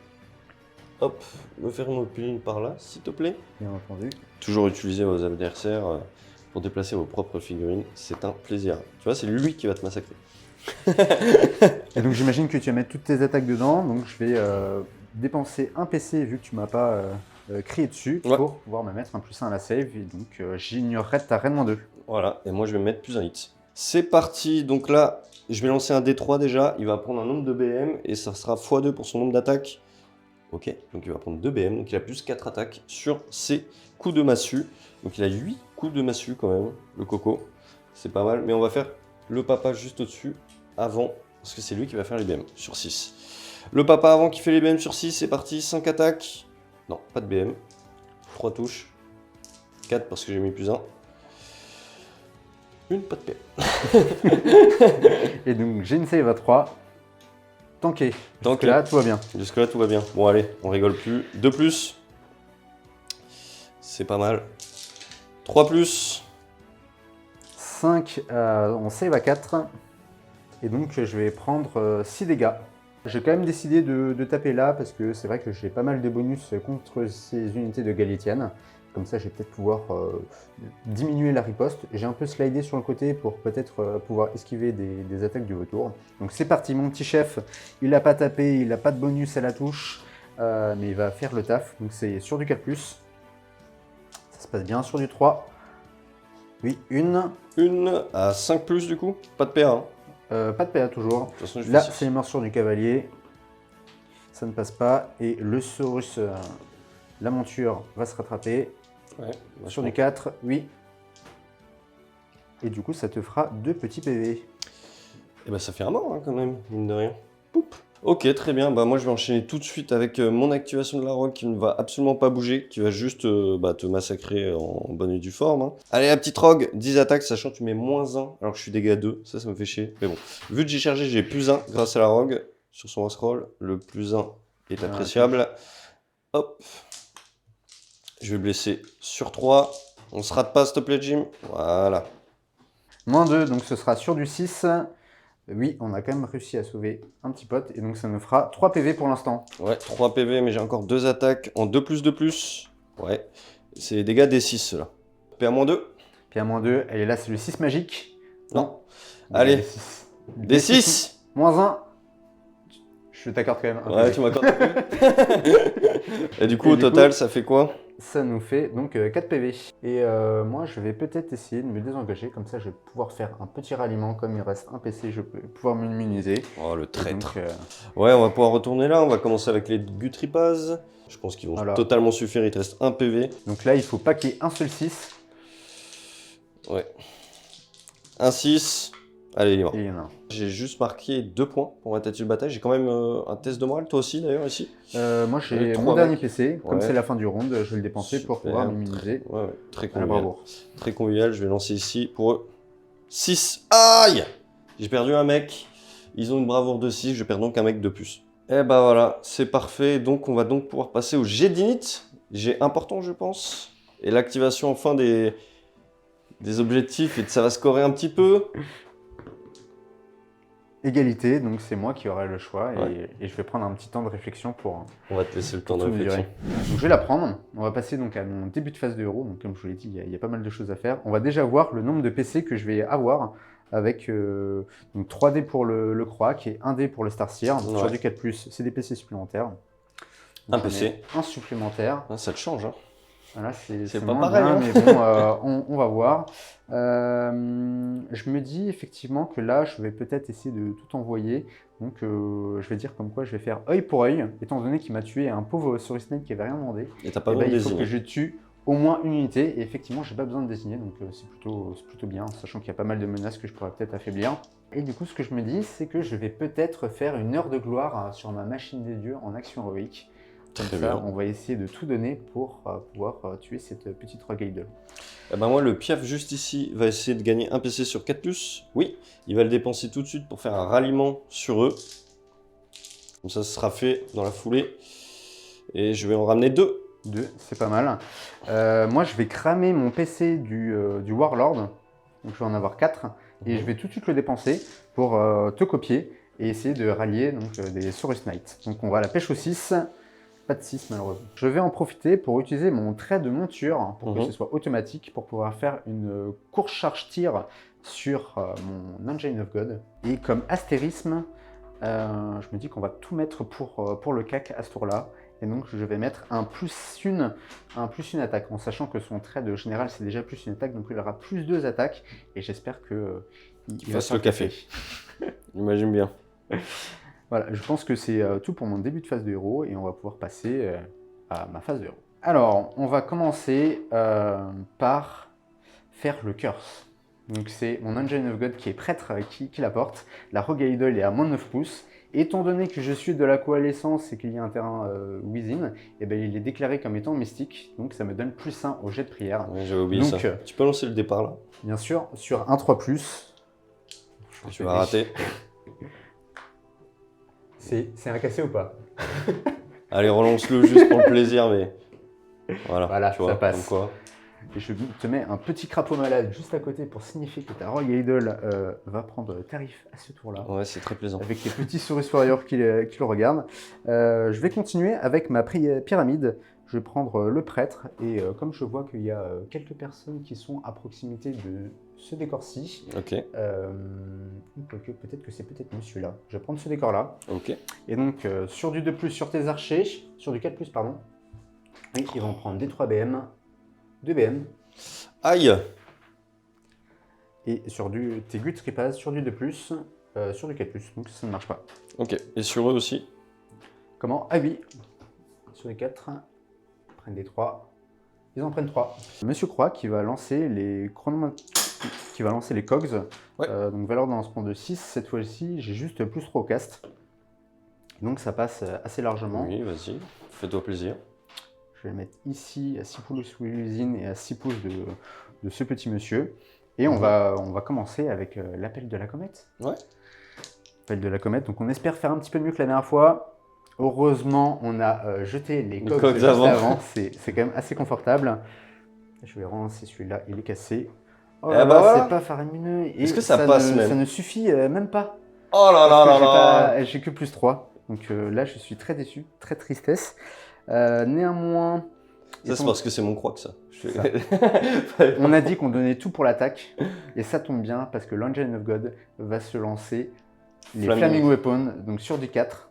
hop, me faire une pile par là, s'il te plaît? Bien entendu. Toujours utiliser vos adversaires pour déplacer vos propres figurines, c'est un plaisir. Tu vois, c'est lui qui va te massacrer. Et donc j'imagine que tu vas mettre toutes tes attaques dedans, donc je vais dépenser un PC vu que tu m'as pas crié dessus pour pouvoir me mettre un +1 à la save, et donc j'ignorerai ta reine -2. Voilà, et moi je vais mettre +1 hit. C'est parti, donc là, je vais lancer un D3 déjà, il va prendre un nombre de BM, et ça sera x2 pour son nombre d'attaques. Ok, donc il va prendre 2 BM, donc il a +4 attaques sur ses coups de massue. Donc il a 8 coups de massue quand même, le coco. C'est pas mal, mais on va faire le papa juste au-dessus, avant, parce que c'est lui qui va faire les BM sur 6. Le papa avant qui fait les BM sur 6, c'est parti, 5 attaques. Non, pas de BM. 3 touches. 4 parce que j'ai mis +1. Une, pas de BM. Et donc j'ai une save à 3. tanké. Tanké. Là, tout va bien. Jusque-là, tout va bien. Bon, allez, on rigole plus. 2 plus. C'est pas mal. 3 plus. 5, on save à 4. Et donc, je vais prendre 6 dégâts. J'ai quand même décidé de taper là parce que c'est vrai que j'ai pas mal de bonus contre ces unités de Galitienne. Comme ça, je vais peut-être pouvoir diminuer la riposte. J'ai un peu slidé sur le côté pour peut-être pouvoir esquiver des attaques du vautour. Donc c'est parti, mon petit chef. Il n'a pas tapé, il n'a pas de bonus à la touche. Mais il va faire le taf. Donc c'est sur du 4+. Ça se passe bien sur du 3. Oui, une. Une à 5 plus du coup. Pas de PA. Hein. Pas de PA toujours. De toute façon, je Là, fais c'est les morsures du cavalier. Ça ne passe pas. Et le Saurus, la monture, va se rattraper. Ouais, Sur du 4, oui. Et du coup, ça te fera 2 petits PV. Et bah ça fait un mort hein, quand même, mine de rien. Poup. Ok, très bien. Bah moi je vais enchaîner tout de suite avec mon activation de la rogue qui ne va absolument pas bouger, qui va juste te massacrer en bonne et due forme. Hein. Allez, la petite rogue, 10 attaques, sachant que tu mets -1 alors que je suis dégâts 2. Ça me fait chier. Mais bon, vu que j'ai chargé, j'ai +1 grâce à la rogue sur son scroll. Le +1 est appréciable. Hop. Je vais blesser sur 3. On se rate pas, s'il te plaît, Jim. Voilà. -2, donc ce sera sur du 6. Oui, on a quand même réussi à sauver un petit pote. Et donc ça me fera 3 PV pour l'instant. Ouais, 3 PV, mais j'ai encore 2 attaques en 2+2+. Ouais, c'est les dégâts des 6 ceux-là. PA-2. Puis à -2, et là c'est le 6 magique. Non. Bon, Allez. des 6. Des 6. -1. Je t'accorde quand même un Ouais, PV. tu m'accordes un peu. Et du coup, au total, ça fait quoi? Ça nous fait donc 4 PV. Et moi, je vais peut-être essayer de me désengager. Comme ça, je vais pouvoir faire un petit ralliement. Comme il reste un PC, je peux pouvoir m'immuniser. Oh, le traître. Donc, Ouais, on va pouvoir retourner là. On va commencer avec les Gutripaz. Je pense qu'ils vont voilà. totalement suffire. Il te reste un PV. Donc là, il faut pas qu'il y ait un seul 6. Ouais. Un 6. Allez, il est mort. Et il y en a un. J'ai juste marqué 2 points pour ma tête de bataille. J'ai quand même un test de morale, toi aussi d'ailleurs, ici. Moi, j'ai Trois mon dernier mecs. PC. Comme Ouais. c'est la fin du round, je vais le dépenser pour Super. pouvoir m'immuniser. Ouais, très À la convivial. bravoure. Très convivial. Je vais lancer ici pour eux. 6. Aïe! J'ai perdu un mec. Ils ont une bravoure de 6. Je perds donc un mec de plus. Et bah voilà, c'est parfait. Donc on va donc pouvoir passer au jet d'init. Jet important, je pense. Et l'activation enfin des objectifs. Et ça va scorer un petit peu. Égalité, donc c'est moi qui aurai le choix. Ouais. Et je vais prendre un petit temps de réflexion pour On va te laisser le temps de tout mesurer. réflexion. Donc je vais la prendre. On va passer donc à mon début de phase de héros. Donc comme je vous l'ai dit, il y a pas mal de choses à faire. On va déjà voir le nombre de PC que je vais avoir avec donc 3D pour le Croak et 1D pour le Starseer. Ouais. Sur du 4+, c'est des PC supplémentaires. Un Donc, PC. Un supplémentaire. Ah, ça te change, hein. Voilà, c'est pas moins pareil, bien, hein. mais bon, on va voir. Je me dis effectivement que là, je vais peut-être essayer de tout envoyer. Donc, je vais dire comme quoi je vais faire œil pour œil, étant donné qu'il m'a tué un pauvre Saurus Knight qui avait rien demandé. Et t'as pas Eh besoin ben, de il faut que désigner. je tue au moins une unité. Et effectivement, j'ai pas besoin de désigner, donc c'est plutôt bien, sachant qu'il y a pas mal de menaces que je pourrais peut-être affaiblir. Et du coup, ce que je me dis, c'est que je vais peut-être faire une heure de gloire sur ma machine des dieux en action héroïque. Comme Très ça, bien. on va essayer de tout donner pour pouvoir tuer cette petite rogue idol. Eh ben moi, le piaf juste ici va essayer de gagner un PC sur 4+. Oui, il va le dépenser tout de suite pour faire un ralliement sur eux. Comme ça, ce sera fait dans la foulée. Et je vais en ramener 2. 2, c'est pas mal. Moi, je vais cramer mon PC du Warlord. Donc, je vais en avoir 4. Et je vais tout de suite le dépenser pour te copier et essayer de rallier donc, des Saurus Knight. Donc, on va à la pêche au 6. Pas de 6 malheureusement. Je vais en profiter pour utiliser mon trait de monture pour que ce soit automatique, pour pouvoir faire une course charge tir sur mon Engine of God. Et comme astérisme, je me dis qu'on va tout mettre pour le CAC à ce tour-là. Et donc je vais mettre un +1 attaque, en sachant que son trait de général c'est déjà +1 attaque, donc il aura +2 attaques. Et j'espère que il va fasse le café. J'imagine bien. Voilà, je pense que c'est tout pour mon début de phase de héros et on va pouvoir passer à ma phase de héros. Alors, on va commencer par faire le curse. Donc c'est mon Engine of God qui est prêtre qui la porte. La Rogue Idol est à moins de 9 pouces. Étant donné que je suis de la coalescence et qu'il y a un terrain Within, et ben il est déclaré comme étant mystique. Donc ça me donne +1 au jet de prière. Ouais, j'avais oublié Donc, ça. Tu peux lancer le départ là. Bien sûr, sur un 3+. Tu vas rater. C'est un cassé ou pas? Allez, relance-le juste pour le plaisir, mais voilà, tu ça vois, passe. comme quoi. Et je te mets un petit crapaud malade juste à côté pour signifier que ta Royal Idol va prendre tarif à ce tour-là. Ouais, c'est très plaisant. Avec les petits Saurus Warriors qui le regardent. Je vais continuer avec ma pyramide. Je vais prendre le prêtre et comme je vois qu'il y a quelques personnes qui sont à proximité de ce décor-ci, Ok, peut-être que c'est peut-être celui-là. Je vais prendre ce décor-là. ok. Et donc sur du 2+, sur tes archers, sur du 4+, pardon, et ils vont prendre des 3 BM, 2 BM, Aïe! et sur tes Guts Ripas, sur du 2+, sur du 4+, donc ça ne marche pas. Ok, et sur eux aussi? Comment? Ah oui, sur les 4, ils prennent des 3, ils en prennent 3. Monsieur Croix qui va lancer les cogs, Ouais. donc valeur de lancement de 6, cette fois-ci j'ai juste +3 au cast, donc ça passe assez largement. Oui, vas-y, fais-toi plaisir. Je vais le mettre ici à 6 pouces sous l'usine et à 6 pouces de ce petit monsieur. Et on va commencer avec l'appel de la comète. Ouais. L'appel de la comète, donc on espère faire un petit peu mieux que la dernière fois. Heureusement, on a jeté les cogs juste avant. C'est quand même assez confortable. Je vais relancer celui-là, il est cassé. Oh là là, voilà. c'est pas faramineux. Est-ce que ça passe même? Ça ne suffit même pas. Oh là là là là! J'ai que +3. Donc là, je suis très déçu, très tristesse. Néanmoins... Ça, c'est parce que c'est mon croix que ça. On a dit qu'on donnait tout pour l'attaque, et ça tombe bien parce que l'Angel of God va se lancer les Flaming Weapons, donc sur du 4.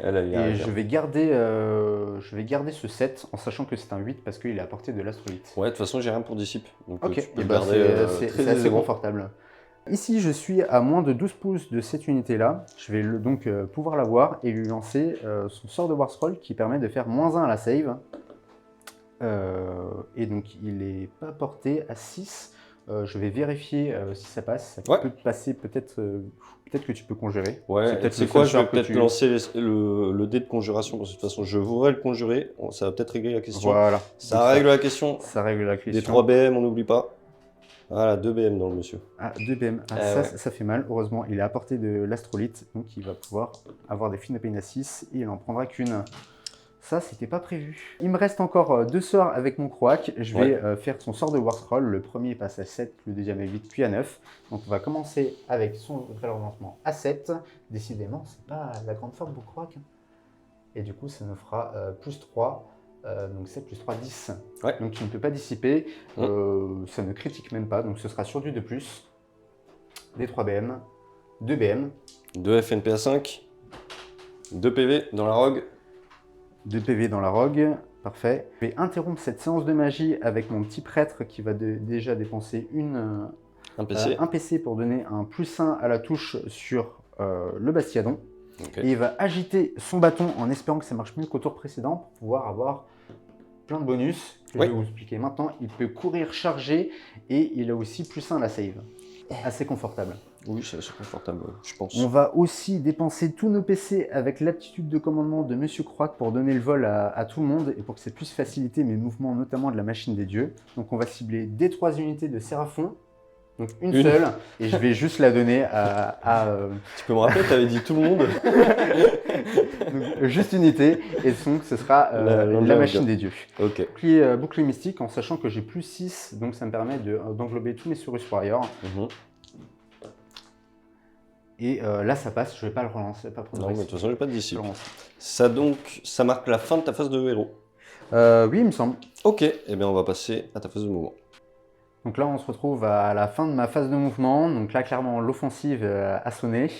Et je vais garder ce 7 en sachant que c'est un 8 parce qu'il est à portée de l'astrolite. Ouais, de toute façon, j'ai rien pour dissipe. Donc ok, tu peux le garder c'est assez confortable. Ici, je suis à moins de 12 pouces de cette unité-là. Je vais donc pouvoir l'avoir et lui lancer son sort de War Scroll qui permet de faire -1 à la save. Et donc, il n'est pas porté à 6. Je vais vérifier si ça passe. Ça peut passer, peut-être que tu peux conjurer. Ouais, c'est quoi, je vais peut-être lancer le dé de conjuration. Parce que de toute façon, je voudrais le conjurer. Ça va peut-être régler la question. Voilà. Ça règle la question. Ça règle la question. Des 3 BM, on n'oublie pas. Voilà, 2 BM dans le monsieur. Ah, 2 BM. Ça fait mal. Heureusement, il est à portée de l'astrolite. Donc, il va pouvoir avoir des Fin Pain à 6 et il n'en prendra qu'une. Ça, c'était pas prévu. Il me reste encore 2 sorts avec mon Croak. Je vais faire son sort de War Scroll. Le premier passe à 7, le deuxième à 8, puis à 9. Donc, on va commencer avec son valeur de lancement à 7. Décidément, c'est pas la grande forme pour Croak. Et du coup, ça nous fera +3. Donc 7 +3, 10. Donc tu ne peux pas dissiper, ça ne critique même pas, donc ce sera sur du 2+, des 3 BM, 2 BM. 2 FNP à 5, 2 PV dans la rogue. 2 PV dans la rogue, parfait. Je vais interrompre cette séance de magie avec mon petit prêtre qui va déjà dépenser un PC pour donner un +1 à la touche sur le Bastiadon. Et il va agiter son bâton en espérant que ça marche mieux qu'au tour précédent pour pouvoir avoir plein de bonus que je vais vous expliquer maintenant. Il peut courir, charger et il a aussi +1 à la save. Assez confortable. Oui, c'est assez confortable, je pense. On va aussi dépenser tous nos PC avec l'aptitude de commandement de Monsieur Croak pour donner le vol à tout le monde et pour que ça puisse faciliter mes mouvements, notamment de la machine des dieux. Donc on va cibler des 3 unités de Séraphon. Donc une seule, et je vais juste la donner à Tu peux me rappeler, tu avais dit tout le monde. Donc, juste une unité, et donc ce sera la machine des dieux. Ok. Bouclier mystique, en sachant que j'ai +6, donc ça me permet d'englober tous mes Saurus Warriors. Et là ça passe, je vais pas le relancer, pas prendre. Non, mais de toute façon, j'ai pas de dissipe. Ça marque la fin de ta phase de héros. Oui, il me semble. Ok, et bien on va passer à ta phase de mouvement. Donc là, on se retrouve à la fin de ma phase de mouvement. Donc là, clairement, l'offensive a sonné.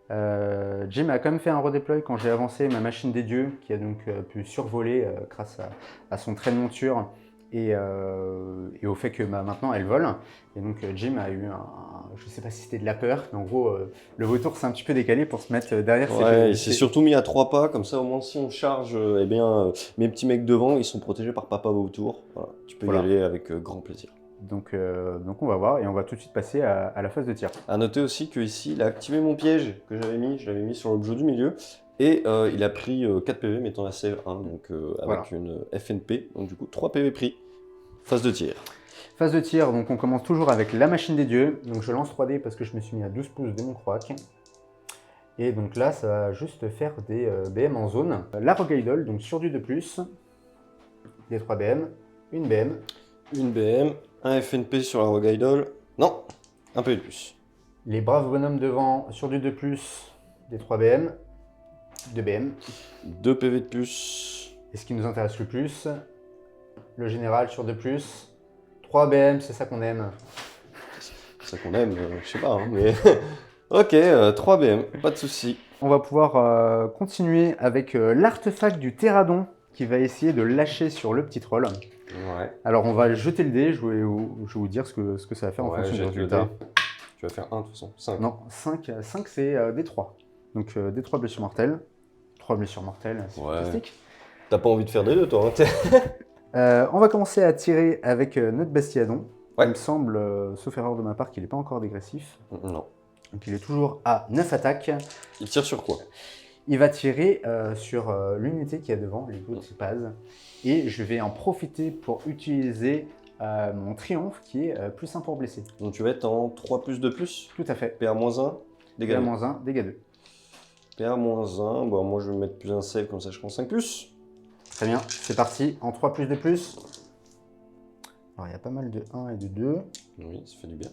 Jim a quand même fait un redéploy quand j'ai avancé ma machine des dieux, qui a donc pu survoler grâce à son trait de monture et au fait que maintenant elle vole. Et donc Jim a eu je sais pas si c'était de la peur, mais en gros, le vautour s'est un petit peu décalé pour se mettre derrière ses... Ouais, il s'est surtout mis à 3 pas, comme ça au moins si on charge, eh bien, mes petits mecs devant, ils sont protégés par papa vautour. Voilà, tu peux y aller avec grand plaisir. Donc on va voir et on va tout de suite passer à la phase de tir. A noter aussi qu'ici il a activé mon piège que j'avais mis, je l'avais mis sur l'objet du milieu et il a pris 4 PV mettant la save 1 donc avec une FNP, donc du coup 3 PV pris. Phase de tir. Phase de tir, donc on commence toujours avec la machine des dieux. Donc je lance 3D parce que je me suis mis à 12 pouces de mon Croak. Et donc là, ça va juste faire des BM en zone. La Rogue Idol, donc sur du 2+, des 3 BM, une BM. Une BM, un FNP sur la Rogue Idol. Non, un peu de plus. Les braves bonhommes devant sur du 2+, des 3 BM, 2 BM. 2 PV de plus. Et ce qui nous intéresse le plus, le général sur 2+, 3 BM, c'est ça qu'on aime. C'est ça qu'on aime, je sais pas, hein, mais... Ok, 3 BM, pas de souci. On va pouvoir continuer avec l'artefact du Terradon qui va essayer de lâcher sur le petit troll. Ouais. Alors on va jeter le dé, je vais vous dire ce que ça va faire en fonction du jette le résultat. dé. Tu vas faire 1 de toute façon, 5. Non, 5 c'est des 3. Donc des 3 blessures mortelles. 3 blessures mortelles, c'est fantastique. T'as pas envie de faire des 2 toi, hein. On va commencer à tirer avec notre Bastiadon. Ouais. Il me semble, sauf erreur de ma part, qu'il n'est pas encore dégressif. Non. Donc il est toujours à 9 attaques. Il tire sur quoi? Il va tirer sur l'unité qui est devant, les Good Paz. Et je vais en profiter pour utiliser mon triomphe qui est plus simple pour blesser. Donc tu vas être en 3 plus 2 plus. Tout à fait. PA-1, dégâts 2. PA-1, dégâts 2. PA-1, bon moi je vais mettre plus un save comme ça je prends 5 plus. Très bien, c'est parti, en 3 plus 2 plus. Alors il y a pas mal de 1 et de 2. Oui, ça fait du bien.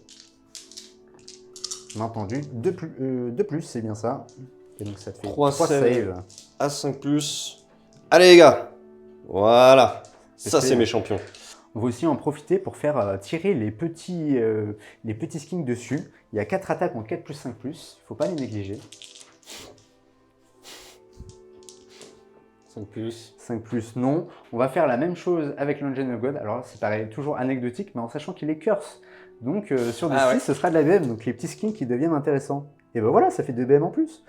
Bien entendu, 2 plus, c'est bien ça. Et donc ça te fait 3 saves. À 5 plus. Allez les gars. Voilà. Ça fait- c'est mes champions. On va aussi en profiter pour faire tirer les petits skins dessus. Il y a 4 attaques en 4 plus 5 plus, il ne faut pas les négliger. 5 plus. 5 plus, non. On va faire la même chose avec l'Engine of God. Alors là, c'est pareil, toujours anecdotique, mais en sachant qu'il est curse. Donc sur des 6, ce sera de la BM, donc les petits skins qui deviennent intéressants. Et ben voilà, ça fait 2 BM en plus.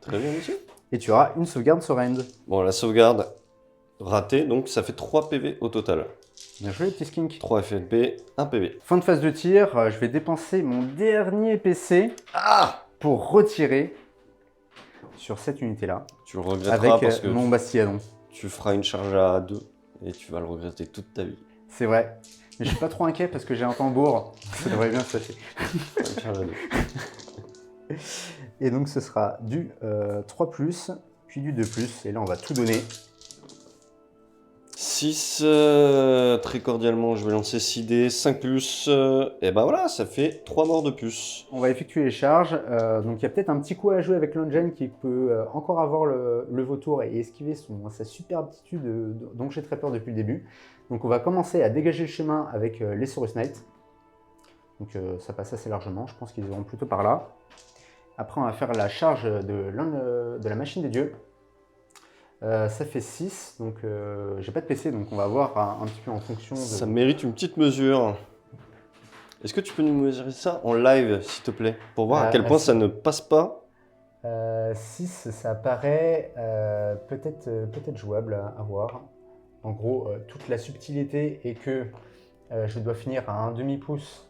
Très bien monsieur. Et tu auras une sauvegarde surrend. Bon la sauvegarde ratée, donc ça fait 3 PV au total. Bien joué, petit skink. 3 FNP, 1 PV. Fin de phase de tir, je vais dépenser mon dernier PC pour retirer sur cette unité-là. Tu le regretteras Avec parce que mon Bastiadon. tu feras une charge à 2 et tu vas le regretter toute ta vie. C'est vrai. Mais je suis pas trop inquiet parce que j'ai un tambour. Ça devrait bien se passer. Une charge à 2. Et donc ce sera du 3+, puis du 2+, et là on va tout donner. 6, très cordialement, je vais lancer 6 dés, 5 plus, et ben voilà, ça fait 3 morts de plus. On va effectuer les charges, donc il y a peut-être un petit coup à jouer avec l'engine qui peut encore avoir le vautour et esquiver sa super aptitude dont j'ai très peur depuis le début. Donc on va commencer à dégager le chemin avec les Saurus Knight. Donc ça passe assez largement, je pense qu'ils iront plutôt par là. Après on va faire la charge de la machine des dieux. Ça fait 6, donc j'ai pas de PC, donc on va voir un petit peu en fonction de... Ça mérite une petite mesure. Est-ce que tu peux nous mesurer ça en live, s'il te plaît, pour voir à quel point ça ne passe pas? 6, ça paraît peut-être jouable à voir. En gros, toute la subtilité est que je dois finir à un demi-pouce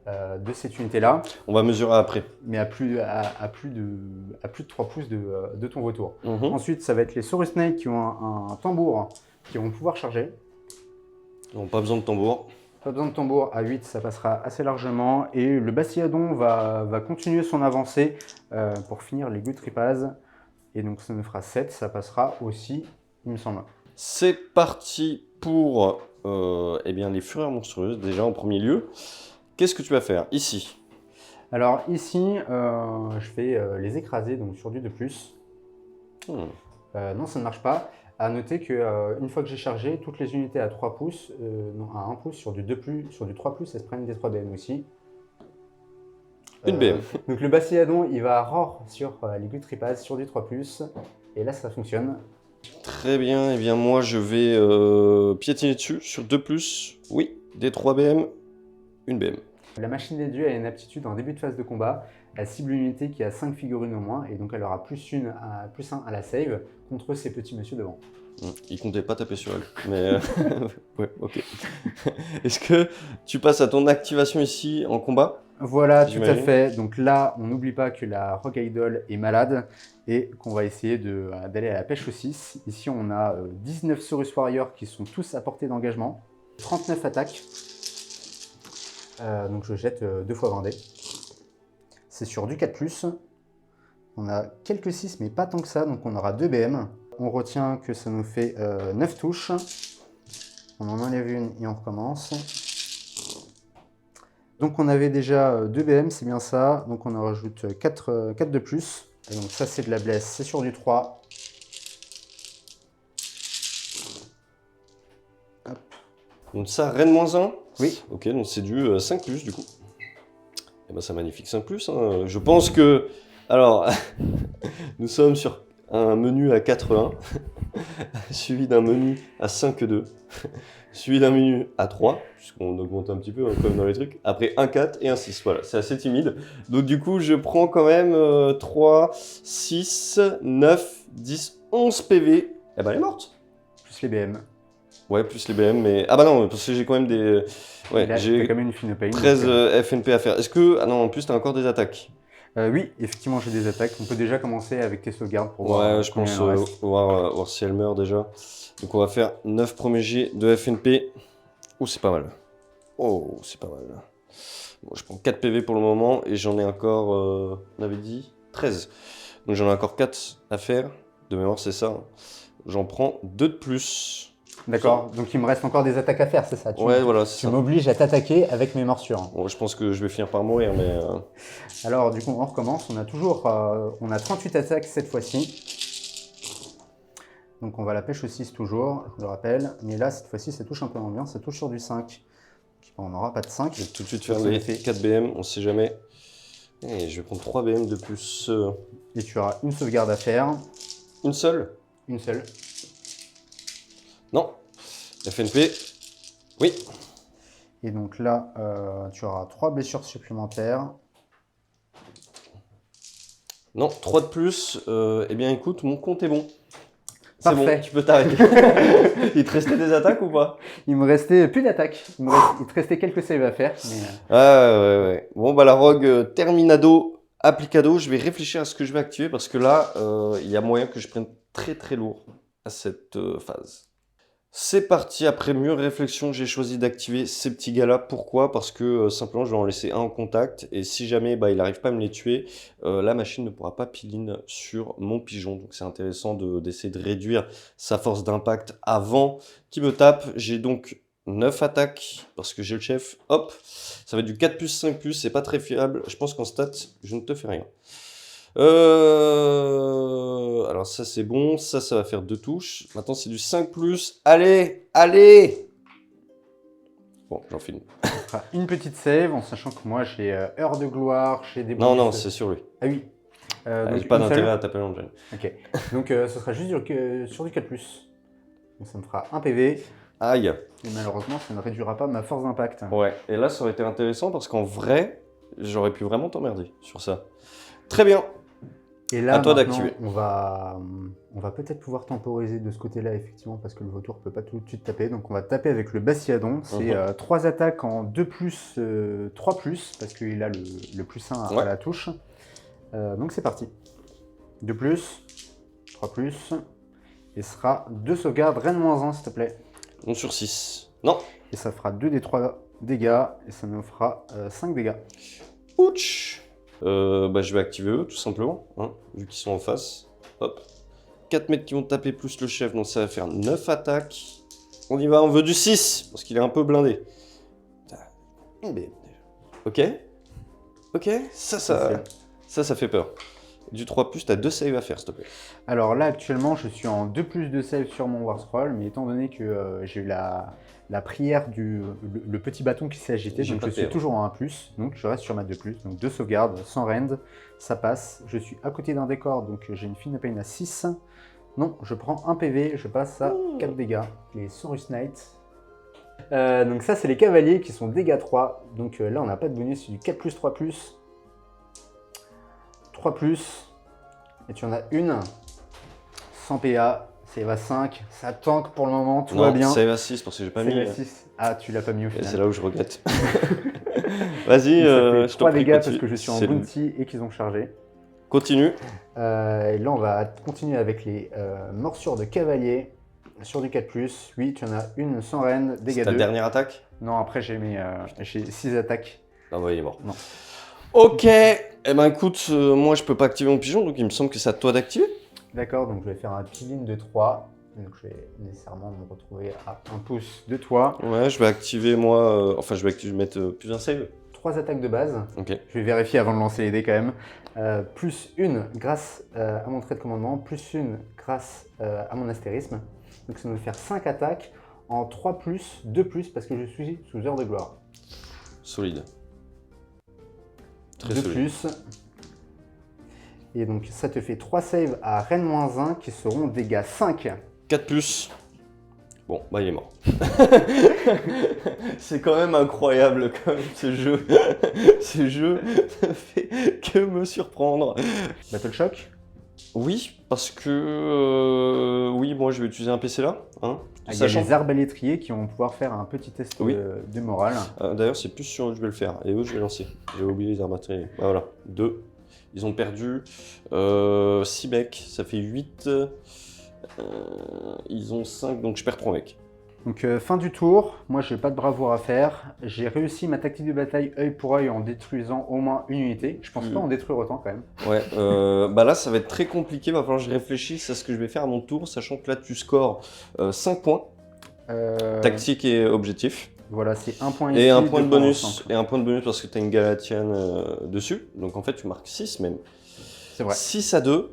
de cette unité-là, On va mesurer après. mais à plus de 3 pouces de ton vautour. Mhm. Ensuite, ça va être les Saurus Snake qui ont un tambour qui vont pouvoir charger. On n'a pas besoin de tambour. Pas besoin de tambour, à 8 ça passera assez largement. Et le Bastiadon va continuer son avancée pour finir les Gutripaz. Et donc ça nous fera 7, ça passera aussi, il me semble. C'est parti pour eh bien, les fureurs monstrueuses, déjà en premier lieu. Qu'est-ce que tu vas faire ici? Alors ici, je vais les écraser donc sur du 2+. Non, ça ne marche pas. À noter qu'une fois que j'ai chargé, toutes les unités à 3 pouces, non, à 1 pouce sur du 3+, elles se prennent des 3 BM aussi. Une BM. Donc le Bastiadon, il va roar sur les Gutripaz sur du 3+. Et là, ça fonctionne. Très bien, et bien moi je vais piétiner dessus sur 2+. Oui, des 3 BM, une BM. La machine des dieux a une aptitude en début de phase de combat. Elle cible une unité qui a 5 figurines au moins, et donc elle aura +1 à la save contre ces petits messieurs devant. Il comptait pas taper sur elle, mais ouais, ok. Est-ce que tu passes à ton activation ici en combat? Voilà, tout à J'imagine. fait. Donc là, on n'oublie pas que la Rogue Idol est malade et qu'on va essayer d'aller à la pêche aux 6. Ici, on a 19 Saurus Warriors qui sont tous à portée d'engagement, 39 attaques. Donc je jette 2 fois 20 dés. c'est sur du 4+. On a quelques 6, mais pas tant que ça, donc on aura 2 BM. On retient que ça nous fait 9 touches. On en enlève une et on recommence. Donc on avait déjà 2 BM, c'est bien ça. Donc on en rajoute 4 de plus. Et donc ça c'est de la blesse, c'est sur du 3. Hop. Donc ça, Rennes -1. Oui. Ok, donc c'est du 5+, du coup. Et ben c'est magnifique 5+. Hein. Je pense que... Alors, nous sommes sur un menu à 4-1, suivi d'un menu à 5-2, suivi d'un menu à 3, puisqu'on augmente un petit peu hein, comme dans les trucs. Après 1-4 et 1-6, voilà, c'est assez timide. Donc du coup, je prends quand même 3, 6, 9, 10, 11 PV. Eh ben elle est morte. Plus les BM. Ouais, plus les BM, mais... Ah bah non, parce que j'ai quand même des... Ouais, j'ai quand même une fine paye. 13 FNP à faire. Est-ce que... Ah non, en plus, t'as encore des attaques. Oui, effectivement, j'ai des attaques. On peut déjà commencer avec tes sauvegardes pour voir. Ouais, je pense voir si elle meurt déjà. Donc on va faire 9 premiers G de FNP. Oh, c'est pas mal. Oh, c'est pas mal. Bon, je prends 4 PV pour le moment et j'en ai encore, on avait dit 13. Donc j'en ai encore 4 à faire. De mémoire, c'est ça. J'en prends 2 de plus. D'accord, donc il me reste encore des attaques à faire, c'est ça? Ouais, voilà, c'est tu ça. m'obliges à t'attaquer avec mes morsures. Bon, je pense que je vais finir par mourir, mais... Alors, du coup, on recommence. On a toujours on a 38 attaques cette fois-ci. Donc, on va la pêche au 6 toujours, je vous le rappelle. Mais là, cette fois-ci, ça touche un peu moins bien. Ça touche sur du 5. On n'aura pas de 5. Je vais tout de suite faire les 4 BM, on sait jamais. Et je vais prendre 3 BM de plus. Et tu auras une sauvegarde à faire. Une seule? Une seule. Non. FNP. Oui. Et donc là, tu auras 3 blessures supplémentaires. Non, 3 de plus. Eh bien, écoute, mon compte est bon. C'est bon, Parfait. tu peux t'arrêter. Il te restait des attaques ou pas? Il me restait plus d'attaques. Il te restait quelques saves à faire. Mais... Ah ouais. Bon, bah la rogue Terminado Applicado, je vais réfléchir à ce que je vais activer parce que là, il y a moyen que je prenne très lourd à cette phase. C'est parti, après mûre réflexion, j'ai choisi d'activer ces petits gars-là. Pourquoi? Parce que simplement, je vais en laisser un en contact. Et si jamais il n'arrive pas à me les tuer, la machine ne pourra pas pile-in sur mon pigeon. Donc c'est intéressant d'essayer de réduire sa force d'impact avant qu'il me tape. J'ai donc 9 attaques, parce que j'ai le chef. Hop, ça va être du 4+, 5+, c'est pas très fiable. Je pense qu'en stat, je ne te fais rien. Alors ça c'est bon, ça va faire 2 touches. Maintenant c'est du 5+. Allez. Bon, j'en finis. Une petite save, en sachant que moi j'ai heure de gloire, j'ai des bonus. Non, c'est sur lui. Ah oui. J'ai pas d'intérêt à taper l'engine. Ok. Donc ce sera juste sur du 4+. Donc ça me fera 1 PV. Aïe. Et malheureusement, ça ne réduira pas ma force d'impact. Ouais, et là ça aurait été intéressant parce qu'en vrai, j'aurais pu vraiment t'emmerder sur ça. Très bien. Et là, à toi d'activer. On va peut-être pouvoir temporiser de ce côté-là, effectivement, parce que le vautour ne peut pas tout de suite taper. Donc on va taper avec le Bastiadon. C'est 3 attaques en 2+, 3+, parce qu'il a le +1 à la touche. Donc c'est parti. 2+, 3+, et ce sera 2 sauvegardes, Rennes -1, s'il te plaît. 11 sur 6. Non. Et ça fera 2 des 3 dégâts, et ça nous fera 5 dégâts. Ouch. Je vais activer eux, tout simplement, hein, vu qu'ils sont en face. Hop. 4 mètres qui vont taper plus le chef, donc ça va faire 9 attaques. On y va, on veut du 6, parce qu'il est un peu blindé. Une BM déjà. Ok, ça fait peur. Du 3+, t'as 2 saves à faire, s'il te plaît. Alors là, actuellement, je suis en 2+ de save sur mon War Scroll, mais étant donné que j'ai eu la prière le petit bâton qui s'est agité, donc je suis toujours en 1+, donc je reste sur ma 2+, donc 2 sauvegardes, sans rend, ça passe. Je suis à côté d'un décor, donc j'ai une fine pain à 6. Non, je prends 1 PV, je passe à 4 dégâts. Les Saurus Knights. Donc ça, c'est les cavaliers qui sont dégâts 3. Donc là, on n'a pas de bonus, c'est du 4+, 3+. 3+, et tu en as une, 100 PA, save à 5, ça tank pour le moment, tout va bien. Save à 6 parce que j'ai pas mis. Save à 6. Ah, tu l'as pas mis au final. C'est là où je regrette. Vas-y, je te 3 prie, dégâts continue. parce que je suis en bounty et qu'ils ont chargé. Continue. Et là, on va continuer avec les morsures de cavalier sur du 4+. Oui, tu en as une sans reine, dégâts 2. Ta dernière attaque? Non, après j'ai 6 attaques. Ah ouais, il est mort. Non. Ok, Eh ben écoute, moi je peux pas activer mon pigeon, donc il me semble que c'est à toi d'activer. D'accord, donc je vais faire un peel-in de 3. Donc je vais nécessairement me retrouver à 1 pouce de toi. Ouais, je vais activer moi, enfin je vais mettre plus un save. 3 attaques de base. Ok. Je vais vérifier avant de lancer les dés quand même. Plus une grâce à mon trait de commandement, plus une grâce à mon astérisme. Donc ça va me faire 5 attaques en 3 plus, 2 plus parce que je suis sous heure de gloire. Solide. Très 2 solide. plus. Et donc ça te fait 3 saves à Rennes-1 qui seront dégâts 5. 4 plus. Bon, bah il est mort. C'est quand même incroyable quand même ce jeu. Ce jeu ne fait que me surprendre. Battle Shock. Oui, parce que oui, moi je vais utiliser un PC là. Hein, Il y a les arbalétriers qui vont pouvoir faire un petit test Oui. de morale. D'ailleurs, c'est plus sur eux que je vais le faire. Et eux, je vais lancer. J'ai oublié les arbalétriers. Bah, voilà, 2. Ils ont perdu 6 mecs, ça fait 8. Ils ont 5, donc je perds 3 mecs. Donc fin du tour, moi j'ai pas de bravoure à faire. J'ai réussi ma tactique de bataille œil pour œil en détruisant au moins une unité. Je pense pas en détruire autant quand même. Ouais, bah là ça va être très compliqué, va falloir que je réfléchisse à ce que je vais faire à mon tour, sachant que là tu scores 5 points, tactique et objectif. Voilà, c'est 1 point ici, Et un point de 2 points bonus, ensemble. et un point de bonus parce que tu as une Galatienne dessus, donc en fait tu marques 6 même. C'est vrai. 6 à 2.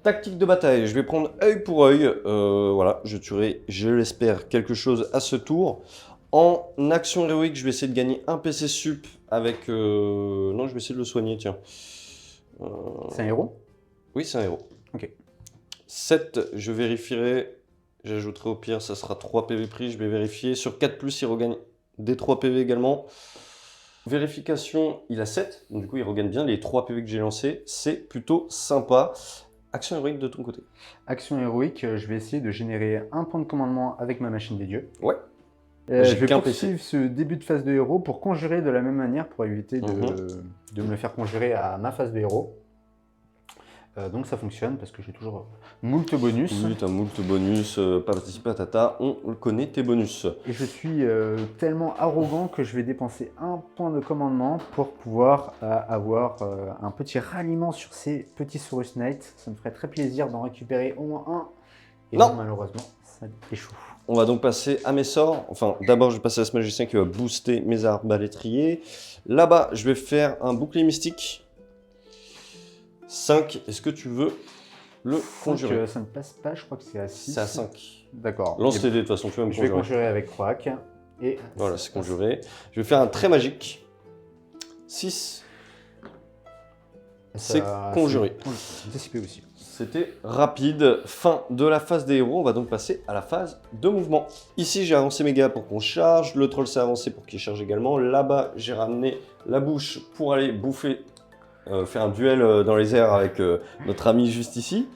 Tactique de bataille, je vais prendre œil pour œil, voilà, je tuerai, je l'espère, quelque chose à ce tour. En action héroïque, je vais essayer de gagner un PC sup avec... Non, je vais essayer de le soigner, tiens. C'est un héros? Oui, c'est un héros. Ok. 7, je vérifierai, j'ajouterai au pire, ça sera 3 PV pris, je vais vérifier. Sur 4+, il regagne des 3 PV également. Vérification, il a 7, donc du coup il regagne bien les 3 PV que j'ai lancés, c'est plutôt sympa. Action héroïque de ton côté. Action héroïque, je vais essayer de générer un point de commandement avec ma machine des dieux. Ouais. Je J'ai vais qu'un poursuivre ce début de phase de héros pour conjurer de la même manière pour éviter de me le faire conjurer à ma phase de héros. Donc ça fonctionne parce que j'ai toujours moult bonus. Oui, t'as moult bonus, patati patata, on connaît tes bonus. Et je suis tellement arrogant que je vais dépenser un point de commandement pour pouvoir avoir un petit ralliement sur ces petits Saurus Knight. Ça me ferait très plaisir d'en récupérer au moins un. Et Non. donc, malheureusement, ça échoue. On va donc passer à mes sorts. Enfin, d'abord, je vais passer à ce magicien qui va booster mes arbalétriers. Là-bas, je vais faire un bouclier mystique. 5, est-ce que tu veux le conjurer? Ça ne passe pas, je crois que c'est à 6. C'est à 5. D'accord. Lance tes dés, de toute façon, tu vas me Je vais conjurer. conjurer avec Croak. Et Voilà, c'est conjuré. Je vais faire un trait magique. 6. C'est conjuré. Dissipé aussi. C'était rapide. Fin de la phase des héros. On va donc passer à la phase de mouvement. Ici, j'ai avancé mes gars pour qu'on charge. Le troll s'est avancé pour qu'il charge également. Là-bas, j'ai ramené la bouche pour aller bouffer, faire un duel dans les airs avec notre ami juste ici.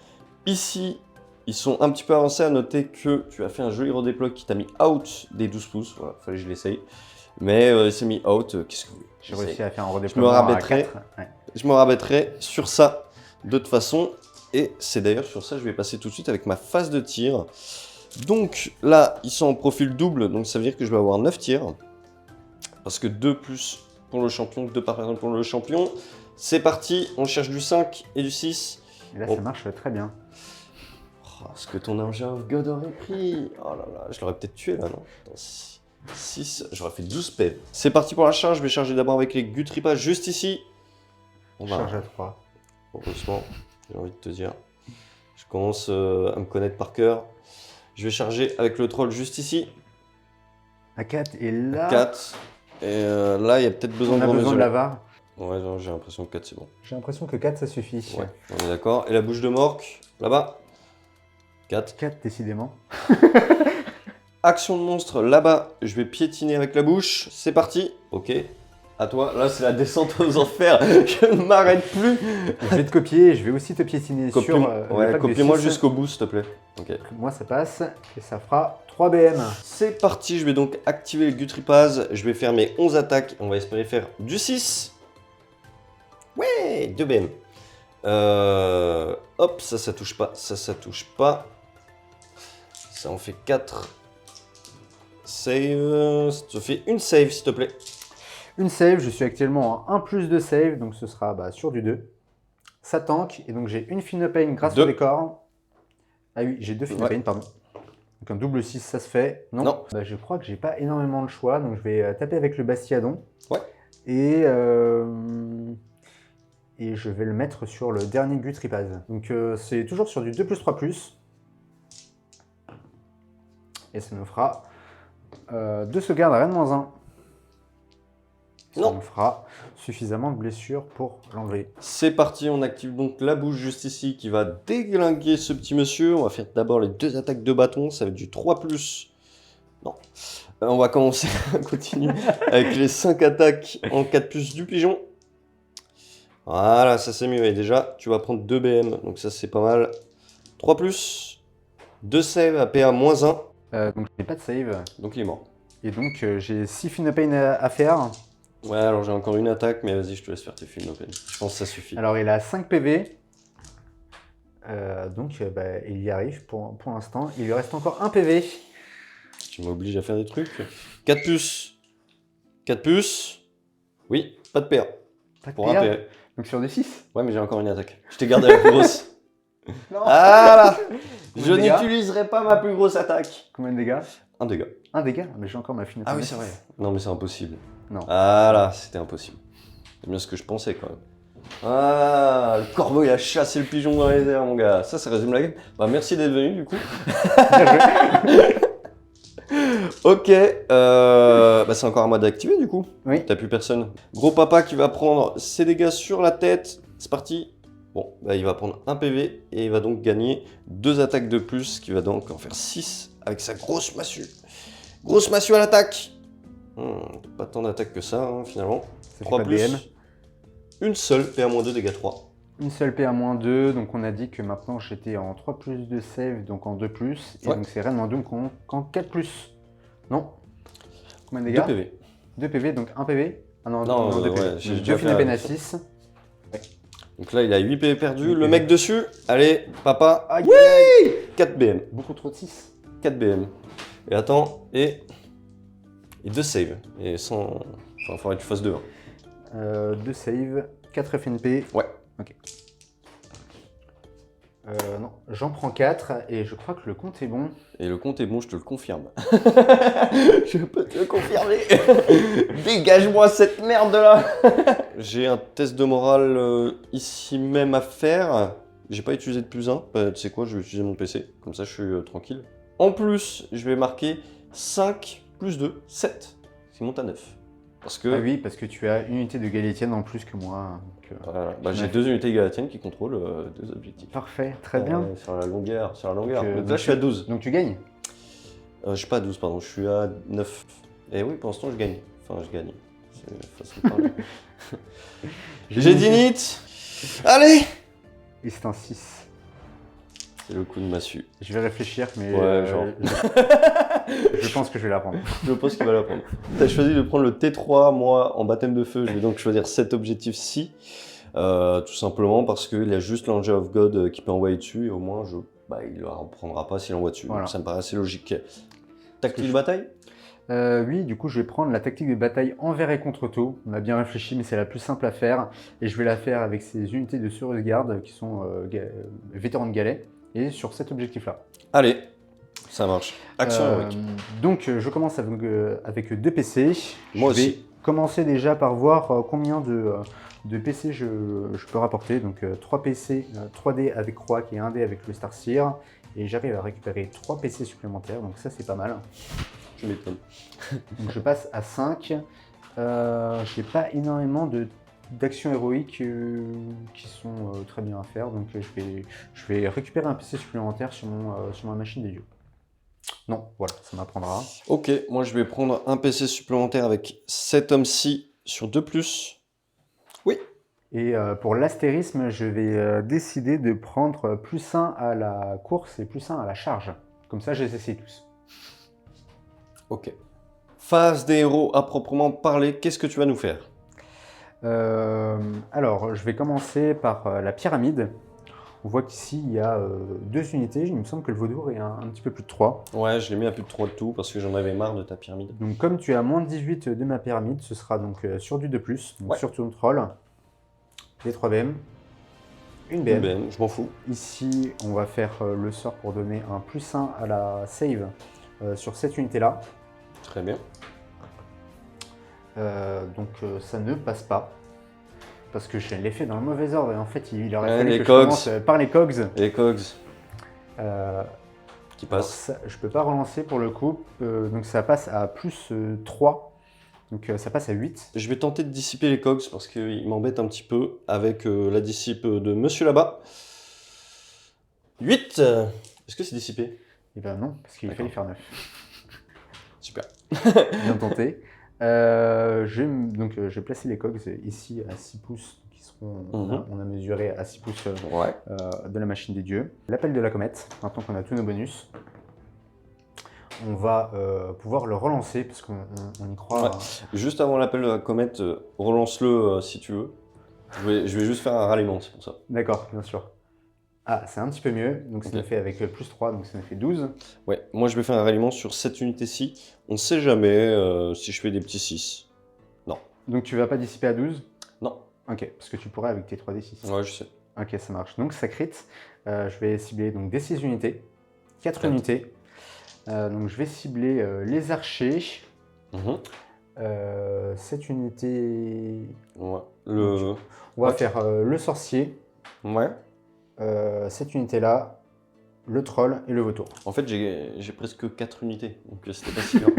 Ici, ils sont un petit peu avancés. À noter que tu as fait un joli redéploy qui t'a mis out des 12 pouces. Voilà, fallait que je l'essaye. Mais il s'est mis out. Qu'est-ce que vous voulez? J'ai réussi à faire un redéploiement à 4. Ouais. Je me rabattrai sur ça de toute façon. Et c'est d'ailleurs sur ça que je vais passer tout de suite avec ma phase de tir. Donc là, ils sont en profil double, donc ça veut dire que je vais avoir 9 tirs. Parce que 2 plus pour le champion, 2 par personne pour le champion. C'est parti, on cherche du 5 et du 6. Et là, ça marche très bien. Oh, ce que ton Ninja of God aurait pris. Oh là là, je l'aurais peut-être tué là, non? Attends, 6, j'aurais fait 12 PV. C'est parti pour la charge, je vais charger d'abord avec les Gutripas juste ici. On va... Charge à 3. Heureusement, j'ai envie de te dire. Je commence à me connaître par cœur. Je vais charger avec le troll juste ici. À 4 et là... 4. Et là, il y a peut-être besoin on a besoin de l'avare. Ouais, non, j'ai l'impression que 4 c'est bon. J'ai l'impression que 4 ça suffit. Ouais, on est d'accord. Et la bouche de Mork, là-bas. 4. 4 décidément. Action de monstre, là-bas, je vais piétiner avec la bouche. C'est parti. Ok. À toi, là c'est la descente aux enfers, je ne m'arrête plus. Je vais te copier, je vais aussi te piétiner sur ouais, copie-moi jusqu'au bout s'il te plaît. Okay. Moi ça passe et ça fera 3 BM. C'est parti, je vais donc activer le Gutripaz, je vais faire mes 11 attaques, on va espérer faire du 6. Ouais, 2 BM. Hop, ça touche pas, ça touche pas. Ça en fait 4. Save, ça te fait une save s'il te plaît. Une save, je suis actuellement en 1 plus de save, donc ce sera sur du 2. Ça tank, et donc j'ai une Finopane grâce au décor. Ah oui, j'ai 2 Finopane, pardon. Donc un double 6, ça se fait. Non. Je crois que j'ai pas énormément de choix, donc je vais taper avec le Bastiadon. Ouais. Et je vais le mettre sur le dernier Gutripaz. Donc c'est toujours sur du 2 plus 3 plus. Et ça nous fera 2 sauvegardes à Rennes-1. Ça nous fera suffisamment de blessures pour l'enlever. C'est parti, on active donc la bouche juste ici qui va déglinguer ce petit monsieur. On va faire d'abord les 2 attaques de bâton, ça va être du 3+. Non. On va commencer à continuer avec les 5 attaques en 4+ du pigeon. Voilà, ça c'est mieux. Et déjà, tu vas prendre 2 BM, donc ça c'est pas mal. 3+, 2 save à PA-1. Donc j'ai pas de save. Donc il est mort. Et donc j'ai 6 Finopane à faire. Ouais, alors j'ai encore une attaque, mais vas-y, je te laisse faire tes Finopane. Je pense que ça suffit. Alors il a 5 PV. Donc il y arrive pour l'instant. Il lui reste encore 1 PV. Tu m'obliges à faire des trucs. 4+. 4+. Oui, pas de PA. Pas de Pour PA. un PA. Donc sur des 6. Ouais, mais j'ai encore une attaque. Je t'ai gardé la plus grosse. Non. Ah là. Combien Je de dégâts n'utiliserai pas ma plus grosse attaque. Combien de dégâts? 1 dégât. 1 dégât. Mais j'ai encore ma Finopane. Ah oui, c'est vrai. Non, mais c'est impossible. Non. Ah là, c'était impossible. C'est bien ce que je pensais quand même. Ah, le corbeau il a chassé le pigeon dans les airs, mon gars. Ça résume la game. Bah, merci d'être venu du coup. Ok, c'est encore à moi d'activer du coup. Oui. T'as plus personne. Gros papa qui va prendre ses dégâts sur la tête. C'est parti. Bon, il va prendre 1 PV et il va donc gagner 2 attaques de plus, qui va donc en faire 6 avec sa grosse massue. Grosse massue à l'attaque. Pas tant d'attaques que ça finalement. Ça 3 fait pas plus. BM. Une seule, PA-2, dégâts 3. Une seule PA-2, donc on a dit que maintenant j'étais en 3 plus de save, donc en 2 plus. Et donc c'est Rennes-2 en 4 plus. Non. Combien de dégâts? 2 PV. 2 PV, donc 1 PV. Ah non, 2 PV. j'ai 2 Finopane à 6. Donc là, il a 8 PV perdus. Le mec dessus. Allez, papa. Aïe, Oui 4 BM. beaucoup trop de 6. 4 BM. Et attends, et 2 save. Et sans... Enfin, il faudrait que tu fasses 2. 2 save, 4 FNP. Ouais. Ok. Non, j'en prends 4 et je crois que le compte est bon. Et le compte est bon, je te le confirme. Je peux te le confirmer. Dégage-moi cette merde là. J'ai un test de morale ici même à faire. J'ai pas utilisé de +1. Tu sais quoi, je vais utiliser mon PC. Comme ça, je suis tranquille. En plus, je vais marquer 5 plus 2, 7. C'est monte à 9. Parce que... Ah oui, parce que tu as une unité de Galétienne en plus que moi. Voilà. J'ai 2 unités galatiennes qui contrôlent 2 objectifs. Parfait, très bien. Sur la longueur. Donc donc là, je suis à 12. Donc tu gagnes. Je suis pas à 12, pardon. Je suis à 9. Et oui, pour l'instant, je gagne. Enfin, je gagne. C'est facile de parler. J'ai dit nit. Allez. Et c'est un 6. C'est le coup de massue. Je vais réfléchir, mais Ouais, genre. je pense que je vais la prendre. Je pense qu'il va la prendre. T'as choisi de prendre le T3, moi, en baptême de feu, je vais donc choisir cet objectif-ci. Tout simplement parce qu'il y a juste l'Angel of God qui peut envoyer dessus, et au moins, il ne la reprendra pas s'il envoie dessus. Voilà. Donc ça me paraît assez logique. Tactique de bataille? Oui, du coup, je vais prendre la tactique de bataille envers et contre tout. On a bien réfléchi, mais c'est la plus simple à faire. Et je vais la faire avec ces unités de sauvegarde qui sont vétérans de galets. Et sur cet objectif-là. Allez, ça marche. Action héroïque. Donc, je commence avec 2 PC. Moi aussi. Je vais commencer déjà par voir combien de PC je peux rapporter. Donc, 3 PC, 3D avec Croix et 1D avec le Star Seer. Et j'arrive à récupérer 3 PC supplémentaires. Donc, ça, c'est pas mal. Je m'étonne. Donc, je passe à 5. J'ai pas énormément d'actions héroïques qui sont très bien à faire, donc je vais récupérer un PC supplémentaire sur ma machine de dieu. Non, voilà, ça m'apprendra. Ok, moi je vais prendre un PC supplémentaire avec cet homme-ci sur 2+. Oui. Et pour l'astérisme, je vais décider de prendre +1 à la course et +1 à la charge. Comme ça, je les essaye tous. Ok. Phase des héros à proprement parler, qu'est-ce que tu vas nous faire? Alors, je vais commencer par la pyramide. On voit qu'ici, il y a 2 unités. Il me semble que le vautour est un petit peu plus de 3. Ouais, je l'ai mis à plus de 3 de tout parce que j'en avais marre de ta pyramide. Donc comme tu as moins de 18 de ma pyramide, ce sera donc sur du 2+, donc Ouais. sur ton troll, des 3 BM, une BM. Une BM, je m'en fous. Ici, on va faire le sort pour donner un +1 à la save sur cette unité-là. Très bien. Donc ça ne passe pas. Parce que je l'ai fait dans le mauvais ordre et en fait il aurait Ouais, fallu les que cogs. je commence par les cogs. Et Cogs qui Alors passe. ça, je peux pas relancer pour le coup, donc ça passe à +3, donc ça passe à 8. Je vais tenter de dissiper les Cogs parce qu'il m'embête un petit peu avec la dissipe de monsieur là-bas. 8. Est-ce que c'est dissipé? Et ben non, parce qu'il fallait faire 9. Super. Bien tenté. Donc je vais placer les cogs ici à 6 pouces, qui seront, on a mesuré à 6 pouces Ouais. de la machine des dieux. L'appel de la comète, maintenant qu'on a tous nos bonus. On va pouvoir le relancer parce qu'on y croit. Ouais. Juste avant l'appel de la comète, relance-le si tu veux. Je vais juste faire un ralliement, c'est pour ça. D'accord, bien sûr. Ah, c'est un petit peu mieux, donc ça Ok. nous fait avec +3, donc ça nous fait 12. Ouais, moi je vais faire un ralliement sur cette unité-ci. On ne sait jamais si je fais des petits 6. Non. Donc tu vas pas dissiper à 12? Non. Ok, parce que tu pourrais avec tes 3d6. Ouais, je sais. Ok, ça marche. Donc ça crit. Je vais cibler donc des 6 unités, 4 Quatre. unités. Donc je vais cibler les archers. Cette unité. Ouais. On va faire le sorcier. Ouais. Cette unité-là, le troll et le vautour. En fait, j'ai presque 4 unités, donc c'était pas si grave.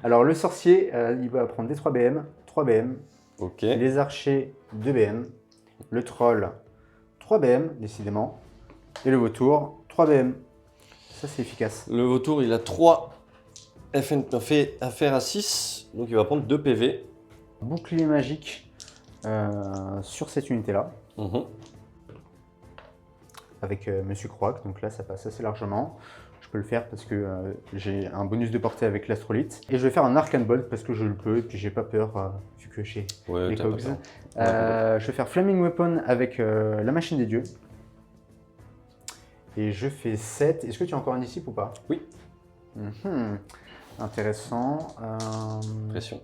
Alors le sorcier, il va prendre des 3 BM, 3 BM. Ok. Les archers, 2 BM. Le troll, 3 BM, décidément. Et le vautour, 3 BM. Ça, c'est efficace. Le vautour, il a 3 fait affaire à 6, donc il va prendre 2 PV. Bouclier magique sur cette unité-là, avec Monsieur Croac. Donc là, ça passe assez largement. Je peux le faire parce que j'ai un bonus de portée avec l'astrolite. Et je vais faire un Arcane Bolt parce que je le peux et puis j'ai pas peur, vu que j'ai les cogs. Je vais faire Flaming Weapon avec la machine des dieux. Et je fais 7. Est-ce que tu as encore un dissipe ou pas? Oui. Intéressant. Pression.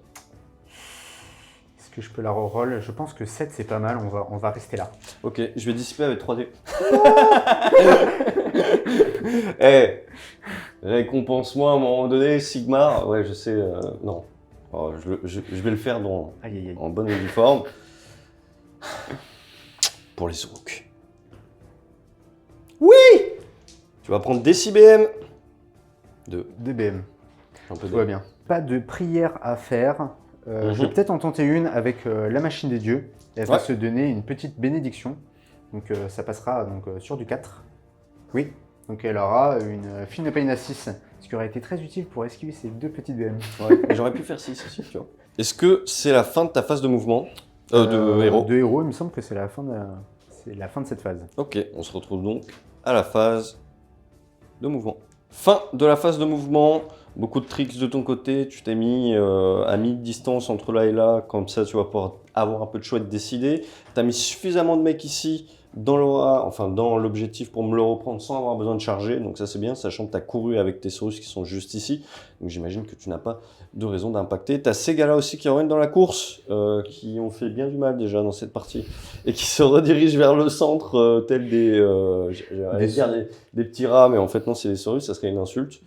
Est-ce que je peux la reroll? Je pense que 7 c'est pas mal, on va rester là. Ok, je vais dissiper avec 3D. Eh, récompense-moi à un moment donné, Sigmar. Ouais, je sais, non. Oh, je vais le faire Aïe, aïe, aïe. en bonne uniforme. Pour les orques. Oui! Tu vas prendre des 6 BM. 2 BM. Un peu Tout va bien. Pas de prière à faire. Je vais peut-être en tenter une avec la machine des dieux. Elle va se donner une petite bénédiction. Donc ça passera donc, sur du 4. Oui. Donc elle aura une fine de pain à 6. Ce qui aurait été très utile pour esquiver ces 2 petites BM. Ouais, j'aurais pu faire 6 aussi, tu vois. Est-ce que c'est la fin de ta phase de mouvement? De héros. De héros, il me semble que c'est la fin de cette phase. Ok, on se retrouve donc à la phase de mouvement. Fin de la phase de mouvement. Beaucoup de tricks de ton côté. Tu t'es mis à mi-distance entre là et là. Comme ça, tu vas pouvoir avoir un peu de choix de décider. Tu as mis suffisamment de mecs ici dans l'aura, enfin dans l'objectif pour me le reprendre sans avoir besoin de charger. Donc ça, c'est bien, sachant que tu as couru avec tes Saurus qui sont juste ici. Donc j'imagine que tu n'as pas de raison d'impacter. Tu as ces gars-là aussi qui reviennent dans la course, qui ont fait bien du mal déjà dans cette partie. Et qui se redirigent vers le centre, tels des petits rats. Mais en fait, non, c'est des Saurus, ça serait une insulte.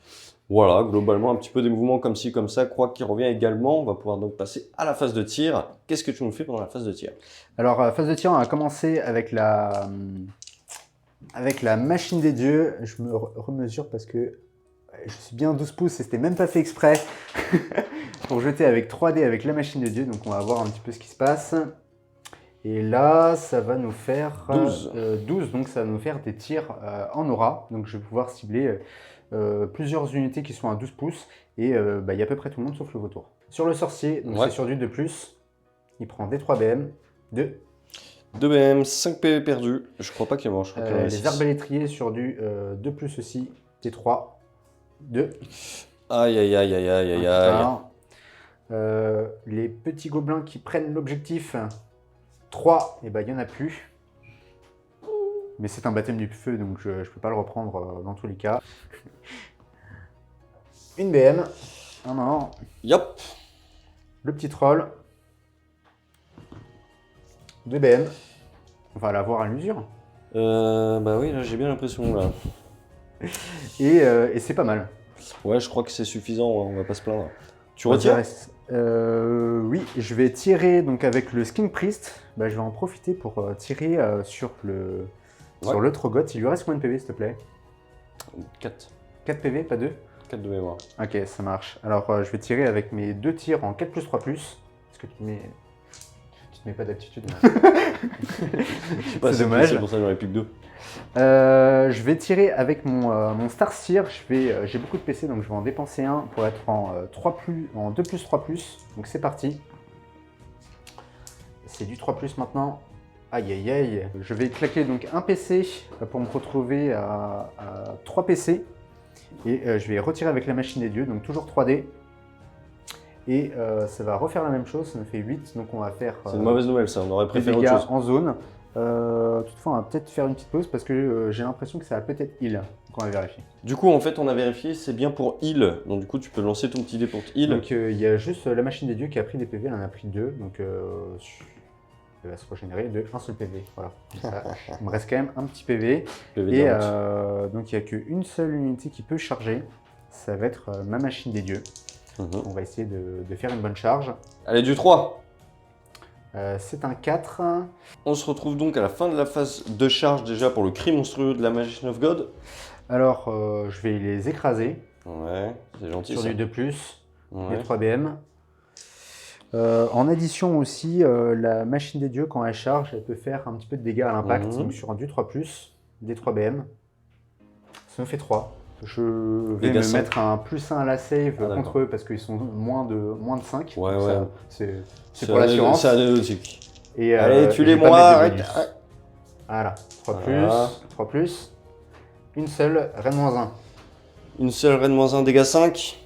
Voilà, globalement, un petit peu des mouvements comme ci, comme ça. Croix qui revient également. On va pouvoir donc passer à la phase de tir. Qu'est-ce que tu nous fais pendant la phase de tir? Alors, phase de tir, on a commencé avec la machine des dieux. Je me remesure parce que je suis bien 12 pouces et c'était même pas fait exprès pour jeter avec 3D avec la machine des dieux. Donc, on va voir un petit peu ce qui se passe. Et là, ça va nous faire 12. Donc, ça va nous faire des tirs en aura. Donc, je vais pouvoir cibler plusieurs unités qui sont à 12 pouces. Et il y a à peu près tout le monde sauf le vautour. Sur le sorcier, donc c'est sur du 2+. Il prend des 3 BM. 2 BM, 5 PV perdus. Je crois pas qu'il mange. les arbalétriers sur du 2+ aussi. Des 3. 2. Aïe, aïe, aïe, aïe, aïe, aïe, aïe. Les petits gobelins qui prennent l'objectif. 3, et il n'y en a plus. Mais c'est un baptême du feu, donc je ne peux pas le reprendre dans tous les cas. Une BM, un or, Yop. le petit troll, 2 BM. On va l'avoir à l'usure. Bah oui, là j'ai bien l'impression là. Et c'est pas mal. Ouais, je crois que c'est suffisant, on va pas se plaindre. Tu On retires? dirait- Oui, je vais tirer donc avec le Skin Priest. Bah, je vais en profiter pour tirer sur le Trogoth. Il lui reste combien de PV, s'il te plaît? 4. 4 PV, pas 2? 4 de mémoire. Ok, ça marche. Alors, je vais tirer avec mes 2 tirs en 4++. Parce que tu te mets pas d'aptitude. C'est dommage. C'est pour ça que j'en ai plus que 2. Je vais tirer avec mon Star Seer. J'ai beaucoup de PC, donc je vais en dépenser un pour être en 2+3+. Donc c'est parti. C'est du 3+ maintenant. Aïe aïe aïe. Je vais claquer donc un PC pour me retrouver à 3 PC. Et je vais retirer avec la machine des dieux, donc toujours 3D. Et ça va refaire la même chose, ça me fait 8. Donc on va faire C'est une mauvaise nouvelle ça, on aurait des préféré dégâts autre chose. en zone. Toutefois, on va peut-être faire une petite pause parce que j'ai l'impression que ça va peut-être heal. Donc on va vérifier. Du coup, en fait, on a vérifié, c'est bien pour heal. Donc du coup, tu peux lancer ton petit dé pour heal. Donc il y a juste la machine des dieux qui a pris des PV, elle en a pris 2. Donc elle va se régénérer de un seul PV. Voilà. Ça, il me reste quand même un petit PV. PV Et direct. donc il n'y a qu'une seule unité qui peut charger. Ça va être ma machine des dieux. On va essayer de faire une bonne charge. Allez, du 3. C'est un 4. On se retrouve donc à la fin de la phase de charge déjà pour le cri monstrueux de la Magician of God. Alors je vais les écraser Ouais, c'est gentil sur ça. du 2+, Ouais. des 3 BM. En addition aussi, la machine des dieux, quand elle charge, elle peut faire un petit peu de dégâts à l'impact. Donc sur du 3+, des 3 BM. Ça me fait 3. Je vais Dégâts me 5. mettre un +1 à la save Ah, contre eux parce qu'ils sont moins de 5. Ouais, Donc ouais. ça, c'est pour l'assurance. C'est anecdotique. Et, Allez, j'ai tue-les pas moi, mettre des arrête, bonus. arrête. Voilà, 3+, Voilà. 3+. Une seule, Rennes-1. Une seule reine -1, dégâts 5.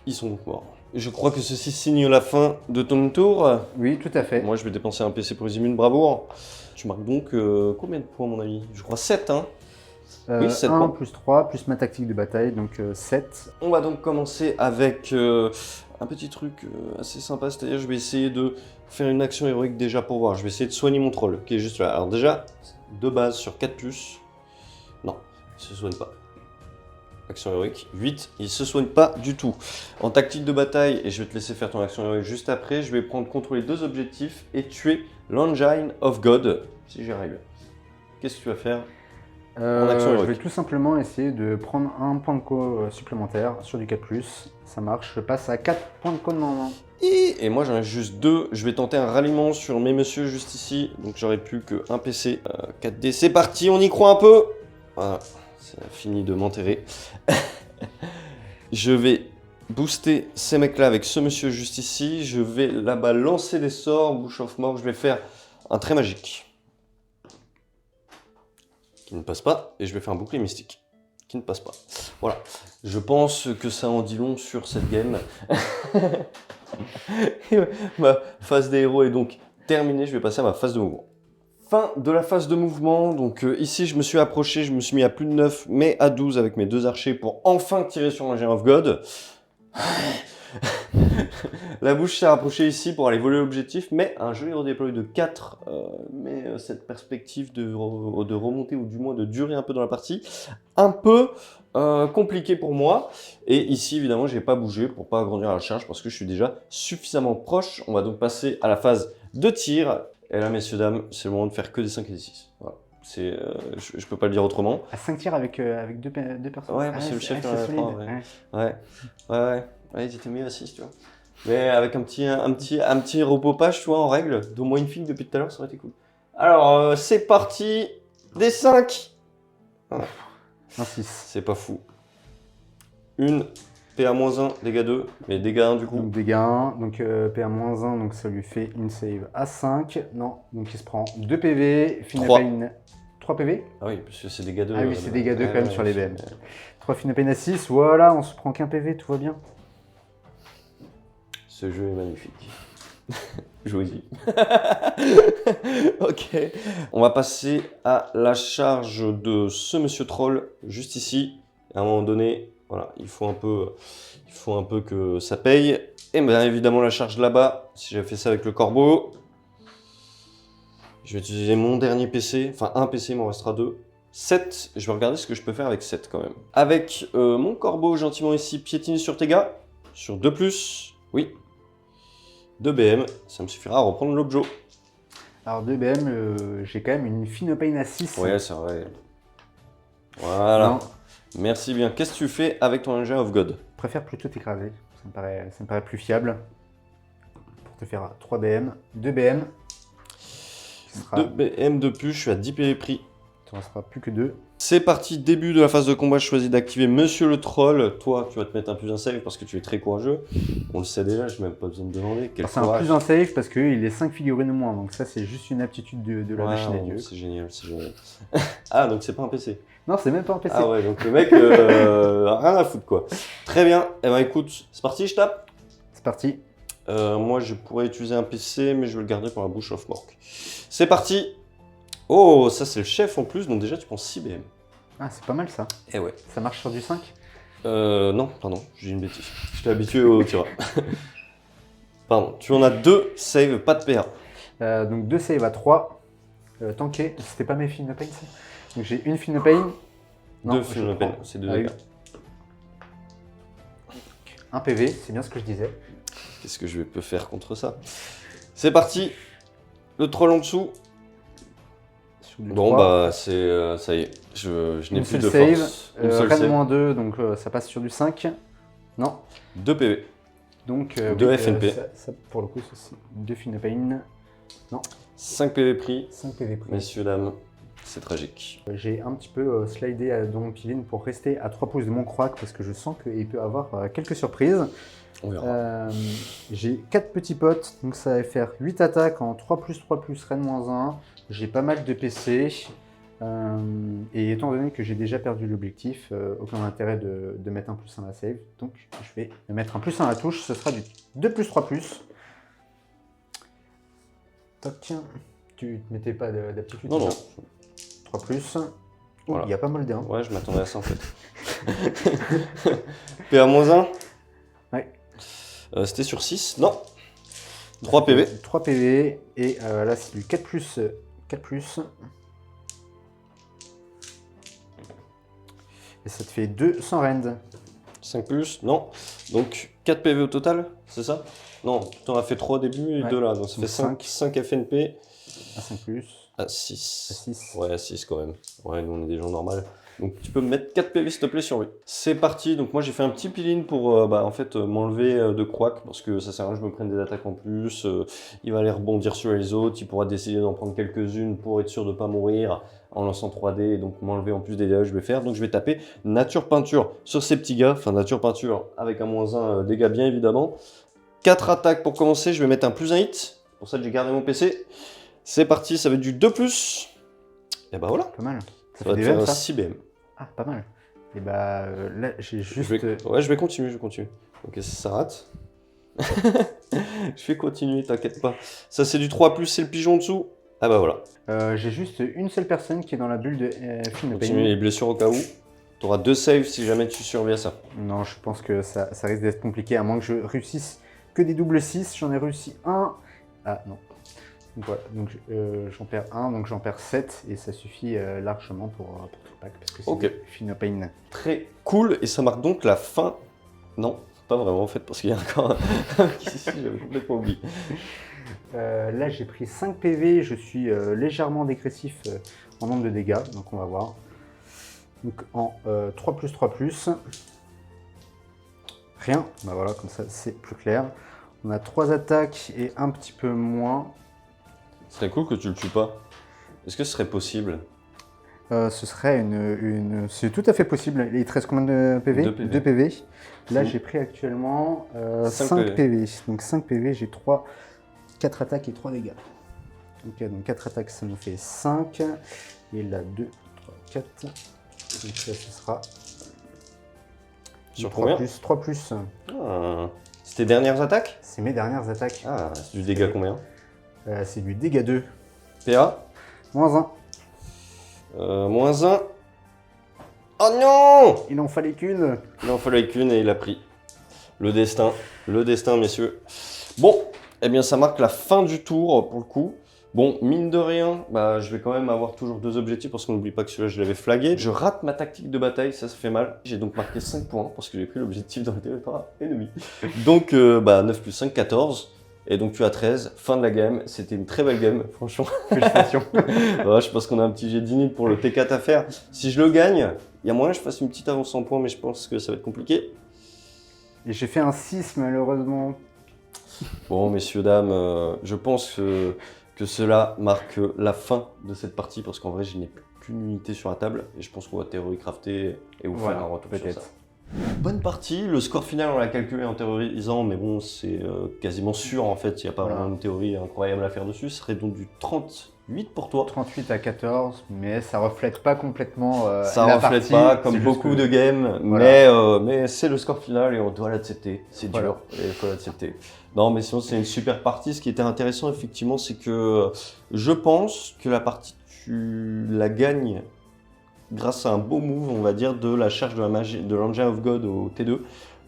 Ils sont donc morts. Je crois que ceci signe la fin de ton tour. Oui, tout à fait. Moi, je vais dépenser un PC pour résumer une bravoure. Tu marques donc combien de points, à mon ami? Je crois 7, hein. Oui, 7 1 points. plus 3 plus ma tactique de bataille, donc 7. On va donc commencer avec un petit truc assez sympa, c'est-à-dire je vais essayer de faire une action héroïque déjà pour voir. Je vais essayer de soigner mon troll qui est juste là. Alors déjà, de base sur 4+, non, il se soigne pas. Action héroïque, 8, il se soigne pas du tout. En tactique de bataille, et je vais te laisser faire ton action héroïque juste après, je vais prendre contrôler 2 objectifs et tuer l'Engine of God, si j'y arrive. Qu'est-ce que tu vas faire? action Je héroïque. vais tout simplement essayer de prendre un point de co supplémentaire sur du 4+. Ça marche, je passe à 4 points de co normalement. Et moi j'en ai juste 2, je vais tenter un ralliement sur mes messieurs juste ici, donc j'aurai plus qu'un PC. 4D, c'est parti, on y croit un peu. Voilà, c'est fini de m'enterrer. Je vais booster ces mecs là avec ce monsieur juste ici, je vais là-bas lancer des sorts, Bouche of Mort, je vais faire un trait magique. Qui ne passe pas, et je vais faire un bouclier mystique. Qui ne passe pas. Voilà, je pense que ça en dit long sur cette game. Ma phase des héros est donc terminée, je vais passer à ma phase de mouvement. Fin de la phase de mouvement, donc ici je me suis approché, je me suis mis à plus de 9, mais à 12 avec mes 2 archers pour enfin tirer sur l'Engine of God. La bouche s'est rapprochée ici pour aller voler l'objectif, mais un joli redéploy de 4, mais cette perspective de remonter ou du moins de durer un peu dans la partie, un peu compliqué pour moi. Et ici évidemment j'ai pas bougé pour pas agrandir la charge parce que je suis déjà suffisamment proche. On va donc passer à la phase de tir. Et là messieurs dames, c'est le moment de faire que des 5 et des 6. Voilà. C'est, je peux pas le dire autrement. À 5 tirs avec 2 personnes. Ouais, parce que le chef c'est en a solide. 3, ouais. Ouais, ils étaient mieux à 6, tu vois. Mais avec un petit repopage, tu vois, en règle, d'au moins une fille depuis tout à l'heure, ça aurait été cool. Alors, c'est parti, des 5. Voilà. Un 6. C'est pas fou. Une, PA-1, dégâts 2, mais dégâts 1 du coup. Donc dégâts 1, donc PA-1, donc ça lui fait une save à 5. Non, donc il se prend 2 PV, Trois. Pain 3 PV. Ah oui, parce que c'est dégâts 2. Ah oui, c'est dégâts 2 quand même sur les BM. 3 Pain à 6, voilà, on se prend qu'un PV, tout va bien. Ce jeu est magnifique. Jouez-y. Ok. On va passer à la charge de ce monsieur troll, juste ici. À un moment donné, voilà, il faut un peu que ça paye. Et bien évidemment la charge là-bas, si j'avais fait ça avec le corbeau. Je vais utiliser mon dernier PC, enfin un PC, il m'en restera 2. 7, je vais regarder ce que je peux faire avec 7 quand même. Avec mon corbeau gentiment ici, piétine sur tes gars, sur 2+, oui. 2 BM, ça me suffira à reprendre l'objet. Alors 2 BM, j'ai quand même une Finopane à 6. Ouais, c'est vrai. Voilà. Non, Merci bien. Qu'est-ce que tu fais avec ton engin of God? je préfère plutôt t'écraser. Ça me paraît plus fiable. Pour te faire 3 BM, 2 BM. 2 BM de plus, je suis à 10 PV prix. Il ne restera plus que 2. C'est parti, début de la phase de combat, je choisis d'activer Monsieur le Troll. Toi, tu vas te mettre un +1 save parce que tu es très courageux. On le sait déjà, je n'ai même pas besoin de demander. Quel C'est un +1 save parce qu'il est 5 figurines de moins. Donc ça, c'est juste une aptitude de la machine à Dieu. C'est génial, c'est génial. Ah, donc c'est pas un PC. Non, c'est même pas un PC. Ah ouais, donc le mec, rien à foutre quoi. Très bien, eh ben écoute, c'est parti, je tape. C'est parti. Moi, je pourrais utiliser un PC, mais je vais le garder pour la bouche of Mork. C'est parti. Oh, ça c'est le chef en plus, donc déjà tu prends 6 BM. Ah, c'est pas mal ça. Eh ouais. Ça marche sur du 5? Non, pardon, j'ai une bêtise. Je suis habitué au tireur. Pardon, tu en as 2, save, pas de PA. Donc 2 save à 3. Tanké, c'était pas mes Finopane ça. Donc j'ai une Finopane. 2 Finopane, c'est 2 dégâts. 1 PV, c'est bien ce que je disais. Qu'est-ce que je peux faire contre ça? C'est parti. Le troll en dessous. Bon 3. bah c'est ça y est, je n'ai plus de save, force. Une seule Rennes save. -2, donc ça passe sur du 5. Non. 2 PV. Donc 2 FNP. Ça, pour le coup, c'est 2 Finopane. Non. 5 PV pris. 5 PV pris. Messieurs, dames, c'est tragique. J'ai un petit peu slidé dans mon piline pour rester à 3 pouces de mon croc parce que je sens qu'il peut avoir quelques surprises. On verra. J'ai 4 petits potes, donc ça va faire 8 attaques en 3+3+, Rennes -1. J'ai pas mal de PC. Et étant donné que j'ai déjà perdu l'objectif, aucun intérêt de mettre un +1 à la save. Donc je vais mettre un +1 à la touche, ce sera du 2+3+. Toc, tu te mettais pas d'aptitude? Non, non. 3+. Oh, Voilà. il y a pas mal d'1. Ouais, je m'attendais à ça en fait. PA -1. Ouais. C'était sur 6. Non. 3 PV. 3 PV. Et là, c'est du 4+. 4+. Et ça te fait 2 sans rend. 5+, non. Donc 4 PV au total, c'est ça? Non, tu en as fait 3 au début et Ouais. 2 là. Donc ça fait 5 FNP. À 5+. À 6. À 6. Ouais, à 6 quand même. Ouais, nous on est des gens normaux. Donc tu peux me mettre 4 PV s'il te plaît sur lui. C'est parti, donc moi j'ai fait un petit peeling pour en fait m'enlever de croak parce que ça sert à rien que je me prenne des attaques en plus. Il va aller rebondir sur les autres, il pourra décider d'en prendre quelques-unes pour être sûr de ne pas mourir en lançant 3D et donc m'enlever en plus des dégâts que je vais faire. Donc je vais taper nature peinture sur ces petits gars, enfin nature peinture avec un -1 dégâts bien évidemment. 4 attaques pour commencer, je vais mettre un +1 hit, pour ça que j'ai gardé mon PC. C'est parti, ça va être du 2+. Et bah voilà. Pas mal. Ça va te faire 6 BM. Ah, pas mal. Et bah là, j'ai juste... Ouais, je vais continuer, Ok, ça rate. Je vais continuer, t'inquiète pas. Ça, c'est du 3+, c'est le pigeon en dessous. Ah bah voilà. j'ai juste une seule personne qui est dans la bulle de Continue Finopane. les blessures au cas où. T'auras 2 saves si jamais tu survis à ça. Non, je pense que ça risque d'être compliqué, à moins que je réussisse que des doubles 6. J'en ai réussi un. Ah non. Donc voilà, donc j'en perds 1, donc j'en perds 7, et ça suffit largement pour tout le pack, parce que c'est Finopane. Très cool, et ça marque donc la fin. Non, pas vraiment en fait, parce qu'il y a encore un ici, j'avais complètement oublié. Là j'ai pris 5 PV, je suis légèrement dégressif en nombre de dégâts, donc on va voir. Donc en 3+3+, rien, bah voilà, comme ça c'est plus clair. On a 3 attaques et un petit peu moins. Ce serait cool que tu le tues pas. Est-ce que ce serait possible? Ce serait c'est tout à fait possible. Il te reste combien de PV? 2 PV. 2 PV. Là, j'ai pris actuellement 5 PV. Donc 5 PV, j'ai 4 attaques et 3 dégâts. Ok, donc 4 attaques, ça nous fait 5. Et là, 2, 3, 4. Donc ça, ce sera... Sur combien? 3+. Ah, c'est tes dernières attaques? C'est mes dernières attaques. Ah, c'est du dégât combien? C'est du dégâts 2. PA. -1. -1. Oh non! Il en fallait qu'une. Il en fallait qu'une et il a pris. Le destin, messieurs. Bon, eh bien ça marque la fin du tour pour le coup. Bon, mine de rien, bah, je vais quand même avoir toujours 2 objectifs parce qu'on n'oublie pas que celui-là je l'avais flagué. Je rate ma tactique de bataille, ça fait mal. J'ai donc marqué 5 points parce que j'ai pris l'objectif dans le territoire ennemi. Donc 9 plus 5, 14. Et donc tu as 13, fin de la game. C'était une très belle game, franchement. Félicitations. Ouais, je pense qu'on a un petit jet d'init pour le T4 à faire. Si je le gagne, il y a moyen que je fasse une petite avance en points, mais je pense que ça va être compliqué. Et j'ai fait un 6 malheureusement. Bon, messieurs, dames, je pense que cela marque la fin de cette partie parce qu'en vrai, je n'ai plus qu'une unité sur la table et je pense qu'on va théorie crafter et vous faire un retour sur ça. Bonne partie, le score final on l'a calculé en théorisant, mais bon, c'est quasiment sûr en fait, il n'y a pas vraiment une théorie incroyable à faire dessus. Ce serait donc du 38 pour toi. 38 à 14, mais ça reflète pas complètement ça la reflète partie, pas comme beaucoup de games, voilà. mais c'est le score final et on doit l'accepter. C'est dur et il faut l'accepter. Non, mais sinon c'est une super partie. Ce qui était intéressant effectivement, c'est que je pense que la partie tu la gagnes grâce à un beau move, on va dire, de la charge de la magie, de l'Engine of God au T2,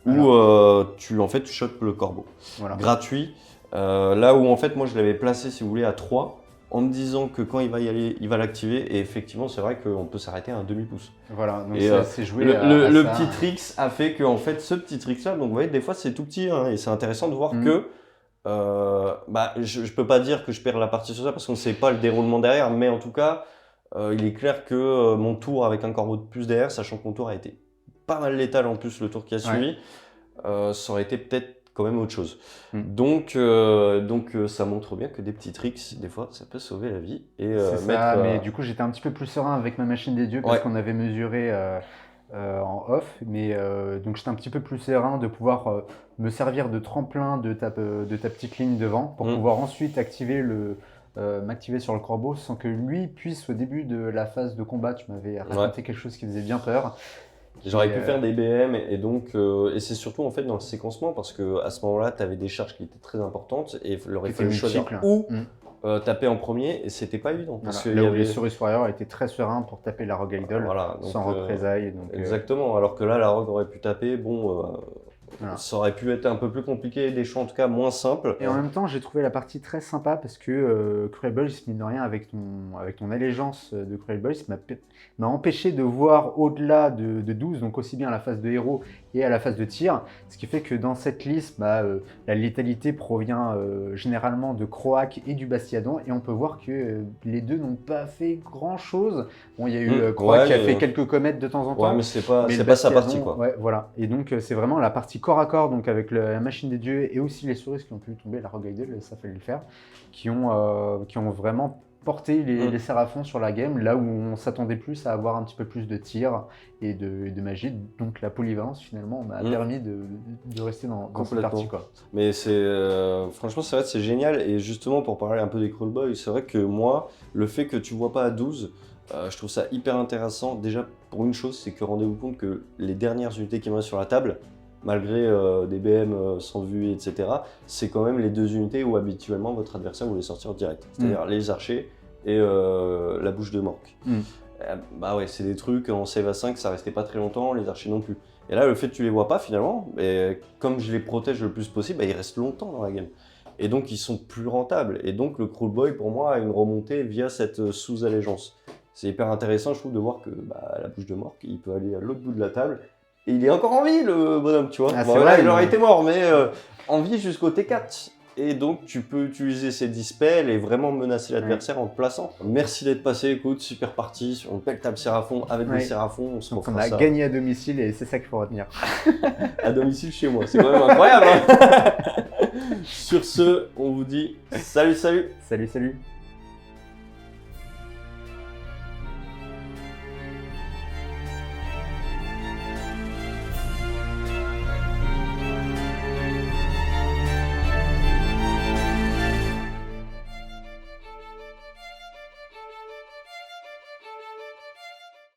où tu chopes le corbeau. Voilà. Gratuit. Là où en fait moi je l'avais placé, si vous voulez, à 3, en me disant que quand il va y aller, il va l'activer. Et effectivement, c'est vrai qu'on peut s'arrêter à un demi-pouce. Voilà, donc c'est joué le petit tricks a fait que en fait, ce petit tricks là, donc vous voyez, des fois c'est tout petit, hein, et c'est intéressant de voir que je peux pas dire que je perds la partie sur ça parce qu'on ne sait pas le déroulement derrière, mais en tout cas, il est clair que mon tour avec un corbeau de plus derrière, sachant que mon tour a été pas mal létal en plus le tour qui a suivi, ça aurait été peut-être quand même autre chose. Donc ça montre bien que des petits tricks, des fois, ça peut sauver la vie. C'est ça, mais du coup j'étais un petit peu plus serein avec ma machine des dieux parce qu'on avait mesuré en off, mais donc j'étais un petit peu plus serein de pouvoir me servir de tremplin de ta petite ligne devant pour pouvoir ensuite activer m'activer sur le corbeau sans que lui puisse au début de la phase de combat, tu m'avais raconté quelque chose qui faisait bien peur. J'aurais pu faire des BM et donc et c'est surtout en fait dans le séquencement parce que à ce moment-là tu avais des charges qui étaient très importantes et il aurait fallu choisir où taper en premier et c'était pas évident parce que là où les Saurus Warrior étaient très sereins pour taper la Rogue Idol sans représailles. Exactement, alors que là la Rogue aurait pu taper, ça aurait pu être un peu plus compliqué, des choix en tout cas moins simples. Et en même temps, j'ai trouvé la partie très sympa parce que Cruel Boys, mine de rien, avec ton allégeance de Cruel Boys, m'a empêché de voir au-delà de 12, donc aussi bien à la phase de héros et à la phase de tir. Ce qui fait que dans cette liste, la létalité provient généralement de Croak et du Bastiadon. Et on peut voir que les deux n'ont pas fait grand-chose. Bon, il y a eu Croak qui a fait quelques comètes de temps en temps. Ouais, mais c'est pas sa partie, quoi. Ouais, voilà. Et donc, c'est vraiment la partie corps à corps, donc avec la machine des dieux et aussi les souris qui ont pu tomber, la Rogue Idol, ça fallait le faire, qui ont vraiment porté les Séraphons sur la game, là où on s'attendait plus à avoir un petit peu plus de tir et de magie. Donc la polyvalence finalement m'a permis de rester dans cette partie, quoi. Mais franchement c'est vrai que c'est génial. Et justement pour parler un peu des Cruel Boys, c'est vrai que moi le fait que tu vois pas à 12, je trouve ça hyper intéressant. Déjà pour une chose, c'est que rendez-vous compte que les dernières unités qui me restent sur la table, malgré des BM sans vue, etc., c'est quand même les 2 unités où habituellement votre adversaire voulait sortir direct. C'est-à-dire les archers et la bouche de Mork. Bah ouais, c'est des trucs, en save à 5, ça restait pas très longtemps, les archers non plus. Et là, le fait que tu les vois pas finalement, comme je les protège le plus possible, ils restent longtemps dans la game. Et donc, ils sont plus rentables. Et donc, le Cruel Boy, pour moi, a une remontée via cette sous-allégeance. C'est hyper intéressant, je trouve, de voir que la bouche de Mork, il peut aller à l'autre bout de la table. Et il est encore en vie, le bonhomme, tu vois. Vrai, il aurait été mort, mais en vie jusqu'au T4. Et donc, tu peux utiliser ces dispels et vraiment menacer l'adversaire en te plaçant. Merci d'être passé, écoute, super partie sur une belle table Séraphon avec des Séraphons. On a gagné à domicile et c'est ça qu'il faut retenir. À domicile chez moi, c'est quand même incroyable. Hein. Sur ce, on vous dit salut, salut. Salut, salut.